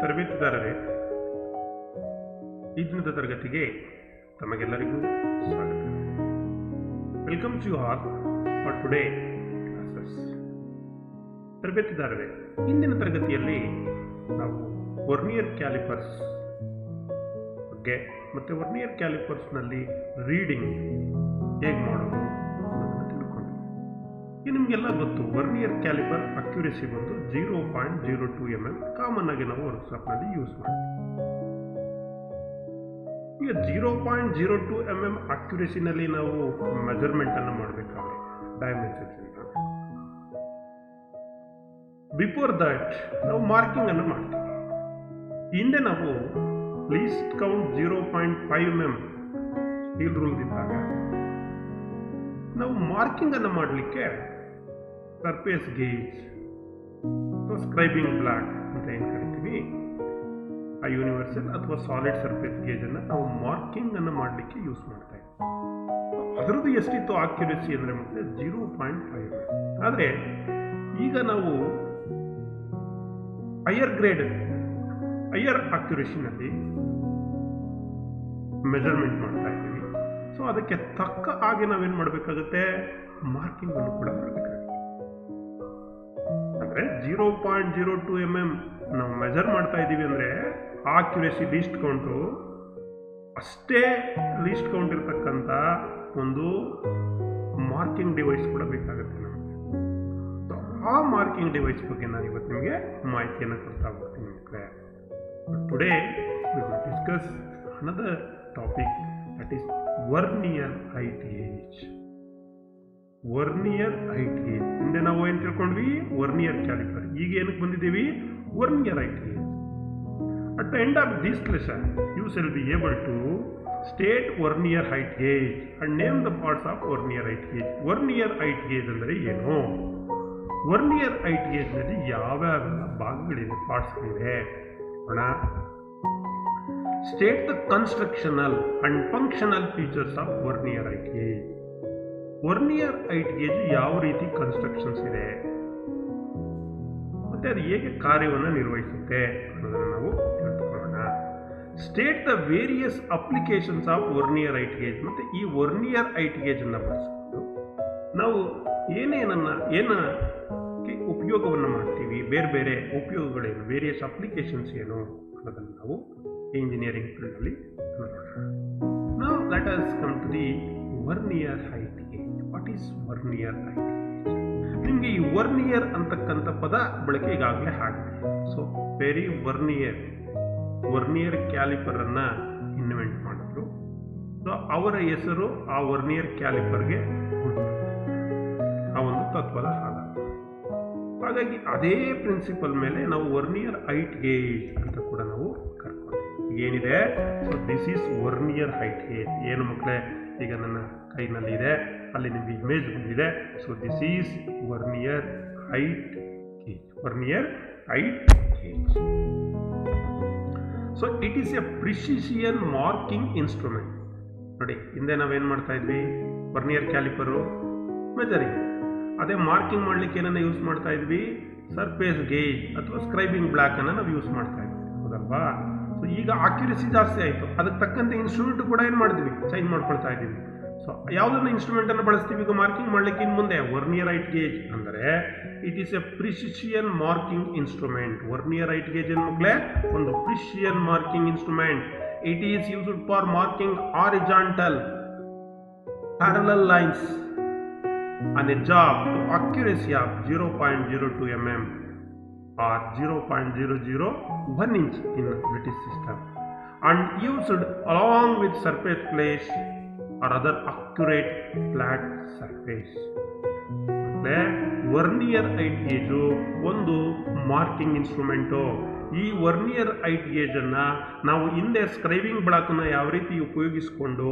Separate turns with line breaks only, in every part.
ತರಬೇತುದಾರರೇ, ಈ ದಿನದ ತರಗತಿಗೆ ತಮಗೆಲ್ಲರಿಗೂ ಸ್ವಾಗತ. Welcome to you all for today classes. ತರಬೇತುದಾರರೇ, ಇಂದಿನ ತರಗತಿಯಲ್ಲಿ ನಾವು ವರ್ನಿಯರ್ ಕ್ಯಾಲಿಪರ್ಸ್ ಬಗ್ಗೆ ಮತ್ತು ವರ್ನಿಯರ್ ಕ್ಯಾಲಿಪರ್ಸ್ನಲ್ಲಿ ರೀಡಿಂಗ್ ಹೇಗೆ ಮಾಡೋದು ಅನ್ನೋದನ್ನು ತಿಳ್ಕೊಂಡು, ಈಗ ನಿಮಗೆಲ್ಲ ಗೊತ್ತು ವರ್ನಿಯರ್ ಕ್ಯಾಲಿಪರ್ ಅಕ್ಯುರೇಸಿ ಬಂದು 0.02 mm ಕಾಮನ್ ಆಗಿ ನಾವು ವರ್ಕ್ಶಾಪ್ನಲ್ಲಿ ಯೂಸ್ ಮಾಡ್ತೀವಿ. ಈಗ 0.02 mm ಅಕ್ಯುರೇಸಿನಲ್ಲಿ ನಾವು ಮೆಜರ್ಮೆಂಟನ್ನು ಮಾಡಬೇಕಾದ್ರೆ ಡೈಮೆನ್ಷನ್ಸ್ ಬಿಫೋರ್ ದಟ್ ನಾವು ಮಾರ್ಕಿಂಗ್ ಅನ್ನು ಮಾಡ್ತೀವಿ. ಹಿಂದೆ ನಾವು least count 0.5 mm steel rule ಇದ್ದಾಗ ನಾವು ಮಾರ್ಕಿಂಗ್ ಅನ್ನು ಮಾಡಲಿಕ್ಕೆ ಸರ್ಫೇಸ್ ಗೇಜ್, ಸ್ಕ್ರೈಬಿಂಗ್ ಬ್ಲಾಕ್ ಅಂತ ಏನು ಕರಿತೀವಿ, ಆ ಯೂನಿವರ್ಸಲ್ ಅಥವಾ ಸಾಲಿಡ್ ಸರ್ಫೇಸ್ ಗೇಜ್ ಅನ್ನು ನಾವು ಮಾರ್ಕಿಂಗ್ ಅನ್ನು ಮಾಡಲಿಕ್ಕೆ ಯೂಸ್ ಮಾಡ್ತಾ ಇದ್ದೀವಿ. ಅದರದ್ದು ಎಷ್ಟಿತ್ತು ಆಕ್ಯುರೇಸಿ ಅಂದರೆ ಮತ್ತೆ 0.5 mm. ಆದರೆ ಈಗ ನಾವು ಹೈಯರ್ ಅಕ್ಯುರೇಸಿನಲ್ಲಿ ಮೆಜರ್ಮೆಂಟ್ ಮಾಡ್ತಾ ಇದ್ದೀವಿ. ಸೊ ಅದಕ್ಕೆ ತಕ್ಕ ಹಾಗೆ ನಾವೇನು ಮಾಡಬೇಕಾಗುತ್ತೆ, ಮಾರ್ಕಿಂಗ್ ಅನ್ನು ಕೂಡ ಮಾಡಬೇಕಾಗುತ್ತೆ. ಅಂದರೆ 0.02 mm ನಾವು ಮೆಜರ್ ಮಾಡ್ತಾ ಇದ್ದೀವಿ ಅಂದರೆ ಆಕ್ಯುರೇಸಿ ಲೀಸ್ಟ್ ಕೌಂಟು ಅಷ್ಟೇ ಲೀಸ್ಟ್ ಕೌಂಟ್ ಇರತಕ್ಕಂಥ ಒಂದು ಮಾರ್ಕಿಂಗ್ ಡಿವೈಸ್ ಕೂಡ ಬೇಕಾಗುತ್ತೆ ನಮಗೆ. ಸೊ ಆ ಮಾರ್ಕಿಂಗ್ ಡಿವೈಸ್ ಬಗ್ಗೆ ನಾನು ಇವತ್ತು ನಿಮಗೆ ಮಾಹಿತಿಯನ್ನು ಕೊಡ್ತಾ ಹೋಗ್ತೀನಿ ಮಕ್ಕಳೇ. Today we will discuss another topic, that is vernier height gauge. Vernier height gauge ಹಿಂದೆ ನಾವು ಏನು ತಿಳ್ಕೊಂಡ್ವಿ, ವರ್ನಿಯರ್ ಕ್ಯಾಲಿಪರ್. ಈಗ ಏನಕ್ಕೆ ಬಂದಿದ್ದೀವಿ, vernier height gauge. At the end of this lesson, you shall be able to state vernier height gauge and name the parts of vernier height gauge. Vernier height gauge ಅಂದರೆ ಏನು, vernier height gauge ನಲ್ಲಿ ಯಾವ್ಯಾವೆಲ್ಲ ಭಾಗಗಳಿದೆ, ಪಾರ್ಟ್ಸ್ಗಳಿದೆ. State the constructional and functional features of vernier height gauge. Vernier height gauge ಯಾವ ರೀತಿ constructions ಇದೆ ಮತ್ತೆ ಅದು ಹೇಗೆ ಕಾರ್ಯವನ್ನು ನಿರ್ವಹಿಸುತ್ತೆ ಅನ್ನೋದನ್ನು ನಾವು ತಿಳ್ಕೊಳ್ಳೋಣ. State the various applications of vernier height gauge. ಮತ್ತು ಈ ವರ್ನಿಯರ್ ಹೈಟ್ ಗೇಜ್ ಅನ್ನು ಬಳಸಿಕೊಂಡು ನಾವು ಏನಕ್ಕೆ ಉಪಯೋಗವನ್ನು ಮಾಡ್ತೀವಿ, ಬೇರೆ ಬೇರೆ ಉಪಯೋಗಗಳೇನು, ವೇರಿಯಸ್ ಅಪ್ಲಿಕೇಶನ್ಸ್ ಏನು ಅನ್ನೋದನ್ನು ನಾವು ಇಂಜಿನಿಯರಿಂಗ್ ಫೀಲ್ಡಲ್ಲಿ ನೋಡೋಣ. ನಾವು let us come to the vernier height gauge. What is vernier height gauge? ನಿಮಗೆ ಈ ವರ್ನಿಯರ್ ಅಂತಕ್ಕಂಥ ಪದ ಬಳಕೆ ಈಗಾಗಲೇ ಆಗಿದೆ. ಸೊ ವೆರಿ ವರ್ನಿಯರ್ ಕ್ಯಾಲಿಪರ್ ಅನ್ನ ಇನ್ವೆಂಟ್ ಮಾಡಿದ್ರು. ಸೊ ಅವರ ಹೆಸರು ಆ ವರ್ನಿಯರ್ ಕ್ಯಾಲಿಪರ್ಗೆ ಆ ಒಂದು ತತ್ವದ ಆಧಾರ. ಹಾಗಾಗಿ ಅದೇ ಪ್ರಿನ್ಸಿಪಲ್ ಮೇಲೆ ನಾವು ವರ್ನಿಯರ್ ಹೈಟ್ ಗೇಜ್ ಅಂತ ಕೂಡ ನಾವು ಕರ್ಕೊಂಡ್ವಿ. ಏನಿದೆ, so this is vernier height gauge. ಏನು ಮಕ್ಕಳೇ, ಈಗ ನನ್ನ ಕೈನಲ್ಲಿದೆ, ಅಲ್ಲಿ ನಿಮಗೆ ಇಮೇಜ್ ಬಂದಿದೆ. So this is vernier height gauge. Vernier height gauge. So it is A precision marking instrument. ನೋಡಿ, ಹಿಂದೆ ನಾವೇನು ಮಾಡ್ತಾ ಇದ್ವಿ, ವರ್ನಿಯರ್ ಕ್ಯಾಲಿಪರು ಮೆಜರಿಂಗ್, ಅದೇ ಮಾರ್ಕಿಂಗ್ ಮಾಡಲಿಕ್ಕೆ ಏನನ್ನ ಯೂಸ್ ಮಾಡ್ತಾ ಇದ್ವಿ, ಸರ್ಫೇಸ್ ಗೇಜ್ ಅಥವಾ ಸ್ಕ್ರೈಬಿಂಗ್ ಬ್ಲಾಕ್ ಅನ್ನು ನಾವು ಯೂಸ್ ಮಾಡ್ತಾ ಇದ್ವಿ, ಹೌದಲ್ವಾ? ಸೊ ಈಗ ಆಕ್ಯುರೇಸಿ ಜಾಸ್ತಿ ಆಯಿತು, ಅದಕ್ಕೆ ತಕ್ಕಂತೆ ಇನ್ಸ್ಟ್ರೂಮೆಂಟ್ ಕೂಡ ಏನು ಮಾಡಿದ್ವಿ, ಚೇಂಜ್ ಮಾಡ್ಕೊಳ್ತಾ ಇದ್ದೀವಿ. ಸೊ ಯಾವುದನ್ನು ಇನ್ಸ್ಟ್ರೂಮೆಂಟನ್ನು ಬಳಸ್ತೀವಿ ಈಗ ಮಾರ್ಕಿಂಗ್ ಮಾಡಲಿಕ್ಕೆ ಇನ್ನು ಮುಂದೆ? ವರ್ನಿಯರ್ ಹೈಟ್ ಗೇಜ್ ಅಂದರೆ it is A precision marking instrument. Vernier height gauge ಏನು ಮಕ್ಕಳೇ, ಒಂದು precision marking instrument. It is used for marking horizontal parallel lines on a job to accuracy of 0.02 mm or 0.001 inch in British system and used along with surface plates or other accurate flat surface. Vernier height gauge ಒಂದು marking instrument. ಈ vernier height ಗೇಜನ್ನು ನಾವು ಹಿಂದೆ scribing ಬ್ಲಾಕನ್ನು ಯಾವ ರೀತಿ ಉಪಯೋಗಿಸಿಕೊಂಡು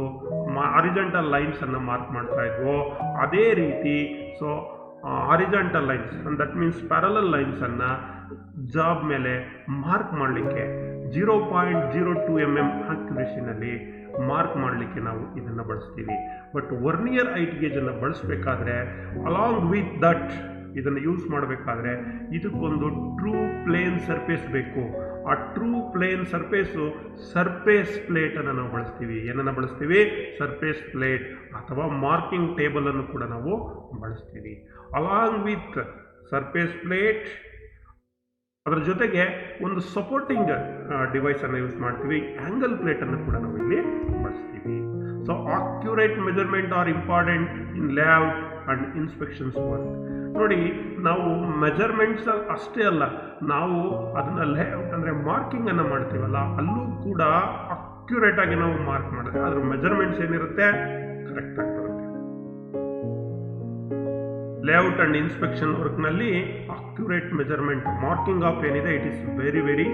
horizontal ಲೈನ್ಸನ್ನು mark ಮಾಡ್ತಾ ಇದ್ವೋ ಅದೇ ರೀತಿ so horizontal lines that means parallel ಲೈನ್ಸನ್ನು ಜಾಬ್ ಮೇಲೆ ಮಾರ್ಕ್ ಮಾಡಲಿಕ್ಕೆ 0.02 mm ಆಕ್ಯುರೇಸಿನಲ್ಲಿ ಮಾರ್ಕ್ ಮಾಡಲಿಕ್ಕೆ ನಾವು ಇದನ್ನು ಬಳಸ್ತೀವಿ. ಬಟ್ ವರ್ನಿಯರ್ ಹೈಟ್ ಗೇಜನ್ನು ಬಳಸಬೇಕಾದ್ರೆ ಅಲಾಂಗ್ ವಿತ್ ದಟ್ ಇದನ್ನು ಯೂಸ್ ಮಾಡಬೇಕಾದ್ರೆ ಇದಕ್ಕೊಂದು ಟ್ರೂ ಪ್ಲೇನ್ ಸರ್ಫೇಸ್ ಬೇಕು. ಆ ಟ್ರೂ ಪ್ಲೇನ್ ಸರ್ಫೇಸ್ ಪ್ಲೇಟನ್ನು ನಾವು ಬಳಸ್ತೀವಿ. ಏನನ್ನು ಬಳಸ್ತೀವಿ? ಸರ್ಫೇಸ್ ಪ್ಲೇಟ್ ಅಥವಾ ಮಾರ್ಕಿಂಗ್ ಟೇಬಲ್ ಅನ್ನು ಕೂಡ ನಾವು ಬಳಸ್ತೀವಿ. ಅಲಾಂಗ್ ವಿತ್ ಸರ್ಫೇಸ್ ಪ್ಲೇಟ್ ಅದರ ಜೊತೆಗೆ ಒಂದು ಸಪೋರ್ಟಿಂಗ್ ಡಿವೈಸನ್ನು ಯೂಸ್ ಮಾಡ್ತೀವಿ. ಆ್ಯಂಗಲ್ ಪ್ಲೇಟನ್ನು ಕೂಡ ನಾವು ಇಲ್ಲಿ ಬಳಸ್ತೀವಿ. So accurate measurement are important in layout and inspections work. ನೋಡಿ, ನಾವು ಮೆಜರ್ಮೆಂಟ್ಸ್ ಅಷ್ಟೇ ಅಲ್ಲ, ನಾವು ಅದನ್ನು ಲೇಔಟ್ ಅಂದರೆ ಮಾರ್ಕಿಂಗನ್ನು ಮಾಡ್ತೀವಲ್ಲ, ಅಲ್ಲೂ ಕೂಡ ಅಕ್ಯುರೇಟಾಗಿ ನಾವು ಮಾರ್ಕ್ ಮಾಡಿದ್ರೆ ಅದರ ಮೆಜರ್ಮೆಂಟ್ಸ್ ಏನಿರುತ್ತೆ ಕರೆಕ್ಟಾಗಿ ಬರುತ್ತೆ. ಲೇಔಟ್ ಆ್ಯಂಡ್ ಇನ್ಸ್ಪೆಕ್ಷನ್ ವರ್ಕ್ನಲ್ಲಿ ಅಕ್ಯುರೇಟ್ ಮೆಜರ್ಮೆಂಟ್ ಮಾರ್ಕಿಂಗ್ ಆಫ್ ಏನಿದೆ it is very very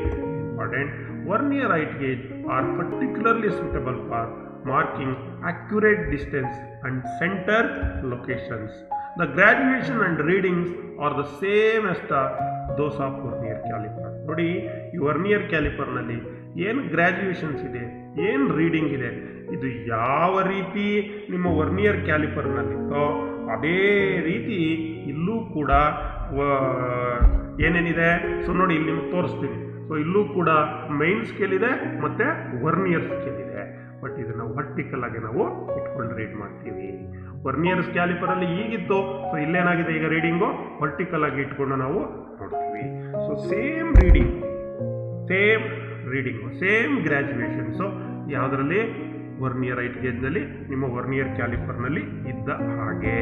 important. Vernier height gauge are particularly suitable for marking accurate distance and center locations. The graduation and readings are the same as those of vernier caliper. ನೋಡಿ, ಈ vernier ಕ್ಯಾಲಿಪರ್ನಲ್ಲಿ ಏನು graduations ಇದೆ, ಏನು reading ಇದೆ, ಇದು ಯಾವ ರೀತಿ ನಿಮ್ಮ ವರ್ನಿಯರ್ ಕ್ಯಾಲಿಪರ್ನಲ್ಲಿತ್ತೋ ಅದೇ ರೀತಿ ಇಲ್ಲೂ ಕೂಡ ಏನೇನಿದೆ. ಸೊ ನೋಡಿ, ಇಲ್ಲಿ ನಿಮ್ಗೆ ತೋರಿಸ್ತೀನಿ. ಸೊ ಇಲ್ಲೂ ಕೂಡ ಮೈನ್ ಸ್ಕೇಲ್ ಇದೆ ಮತ್ತು ವರ್ನಿಯರ್ ಸ್ಕೇಲ್ ಇದೆ. ಬಟ್ ಇದನ್ನು ವರ್ಟಿಕಲ್ ಆಗಿ ನಾವು ಇಟ್ಕೊಂಡು ರೀಡ್ ಮಾಡ್ತೀವಿ. ವರ್ನಿಯರ್ ಕ್ಯಾಲಿಪರಲ್ಲಿ ಈಗಿತ್ತು, ಸೊ ಇಲ್ಲೇನಾಗಿದೆ ಈಗ ರೀಡಿಂಗು ವರ್ಟಿಕಲ್ ಆಗಿ ಇಟ್ಕೊಂಡು ನಾವು ನೋಡ್ತೀವಿ. ಸೊ ಸೇಮ್ ರೀಡಿಂಗು ಸೇಮ್ ಗ್ರ್ಯಾಜುಯೇಷನ್ಸು ಯಾವುದರಲ್ಲಿ? ವರ್ನಿಯರ್ ಹೈಟ್ ಗೇಜ್ನಲ್ಲಿ, ನಿಮ್ಮ ವರ್ನಿಯರ್ ಕ್ಯಾಲಿಪರ್ನಲ್ಲಿ ಇದ್ದ ಹಾಗೆ.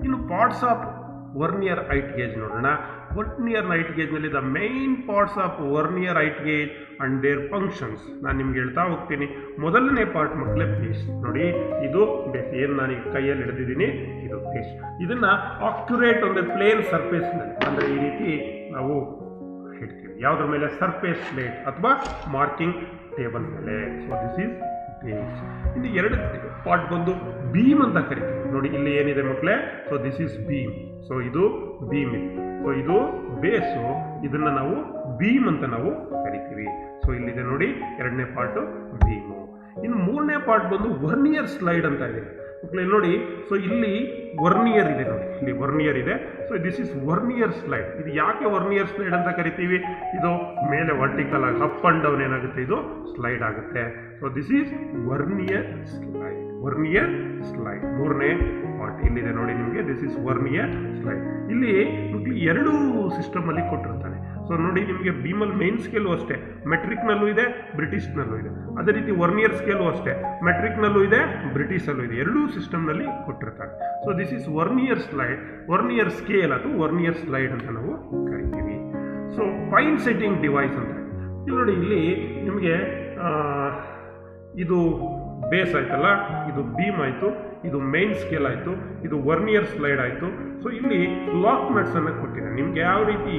ಇನ್ನು parts of vernier height gauge ನೋಡೋಣ. ವರ್ನಿಯರ್ ಹೈಟ್ ಗೇಜ್ನಲ್ಲಿ the main parts of vernier height gauge and their functions ನಾನು ನಿಮ್ಗೆ ಹೇಳ್ತಾ ಹೋಗ್ತೀನಿ. ಮೊದಲನೇ ಪಾರ್ಟ್ ಮಕ್ಕಳೇ ಬೇಸ್. ನೋಡಿ, ಇದು ಬೇಸ್. ಏನು ನಾನೀಗ ಕೈಯಲ್ಲಿ ಹಿಡಿದಿದ್ದೀನಿ ಇದು ಬೇಸ್. ಇದನ್ನು ಅಕ್ಯುರೇಟ್ ಅಂದರೆ ಪ್ಲೇನ್ ಸರ್ಫೇಸ್ನಲ್ಲಿ, ಅಂದರೆ ಈ ರೀತಿ ನಾವು ಹೇಳ್ತೀವಿ. ಯಾವುದ್ರ ಮೇಲೆ? ಸರ್ಫೇಸ್ ಪ್ಲೇಟ್ ಅಥವಾ ಮಾರ್ಕಿಂಗ್ ಟೇಬಲ್ ಮೇಲೆ. So this is base. ಇನ್ನು ಎರಡು ಪಾರ್ಟ್ ಬಂದು ಬೀಮ್ ಅಂತ ಕರಿತೀವಿ. ನೋಡಿ, ಇಲ್ಲಿ ಏನಿದೆ ಮಕ್ಕಳೇ? So this is beam. So ಇದು ಬೀಮ್ ಇದೆ. ಸೊ ಇದು ಬೇಸು, ಇದನ್ನು ನಾವು ಬೀಮ್ ಅಂತ ನಾವು ಕರಿತೀವಿ. ಸೊ ಇಲ್ಲಿದೆ ನೋಡಿ, ಎರಡನೇ ಪಾರ್ಟು ಬೀಮು. ಇನ್ನು ಮೂರನೇ ಪಾರ್ಟ್ ಬಂದು ವರ್ನಿಯರ್ ಸ್ಲೈಡ್ ಅಂತ ಇದೆ ಮಕ್ಕಳೇ. ನೋಡಿ, ಸೊ ಇಲ್ಲಿ ವರ್ನಿಯರ್ ಇದೆ. ನೋಡಿ, ಇಲ್ಲಿ ವರ್ನಿಯರ್ ಇದೆ. So this is vernier slide. ಇದು ಯಾಕೆ ವರ್ನಿಯರ್ ಸ್ಲೈಡ್ ಅಂತ ಕರಿತೀವಿ? ಇದು ಮೇಲೆ ವರ್ಟಿಕಲ್ ಆಗಿ ಅಪ್ ಆ್ಯಂಡ್ ಡೌನ್ ಏನಾಗುತ್ತೆ, ಇದು ಸ್ಲೈಡ್ ಆಗುತ್ತೆ. So this is vernier slide. ಮೂರನೇ ಪಾರ್ಟ್ ಇಲ್ಲಿದೆ ನೋಡಿ ನಿಮಗೆ. This is vernier slide. ಇಲ್ಲಿ ಎರಡು ಸಿಸ್ಟಮಲ್ಲಿ ಕೊಟ್ಟಿರ್ತಾನೆ. ಸೊ ನೋಡಿ, ನಿಮಗೆ ಬೀಮಲ್ ಮೈನ್ ಸ್ಕೇಲು ಅಷ್ಟೇ, ಮೆಟ್ರಿಕ್ನಲ್ಲೂ ಇದೆ, ಬ್ರಿಟಿಷ್ನಲ್ಲೂ ಇದೆ. ಅದೇ ರೀತಿ ವರ್ನಿಯರ್ ಸ್ಕೇಲು ಅಷ್ಟೇ, ಮೆಟ್ರಿಕ್ನಲ್ಲೂ ಇದೆ, ಬ್ರಿಟಿಷಲ್ಲೂ ಇದೆ. ಎರಡೂ ಸಿಸ್ಟಮ್ನಲ್ಲಿ ಕೊಟ್ಟಿರ್ತಾರೆ. So this is vernier slide, vernier scale ಅಥವಾ ವರ್ನಿಯರ್ ಸ್ಲೈಡ್ ಅಂತ ನಾವು ಕರಿತೀವಿ. ಸೊ ಫೈನ್ ಸೆಟ್ಟಿಂಗ್ ಡಿವೈಸ್ ಅಂತ ಇಲ್ಲಿ ನೋಡಿ. ಇಲ್ಲಿ ನಿಮಗೆ ಇದು ಬೇಸ್ ಆಯ್ತಲ್ಲ, ಇದು ಬೀಮ್ ಆಯಿತು, ಇದು ಮೈನ್ ಸ್ಕೇಲ್ ಆಯಿತು, ಇದು ವರ್ನಿಯರ್ ಸ್ಲೈಡ್ ಆಯಿತು. ಸೊ ಇಲ್ಲಿ ಲಾಕ್ ನಟ್ಸನ್ನು ಕೊಟ್ಟಿದೆ ನಿಮಗೆ. ಯಾವ ರೀತಿ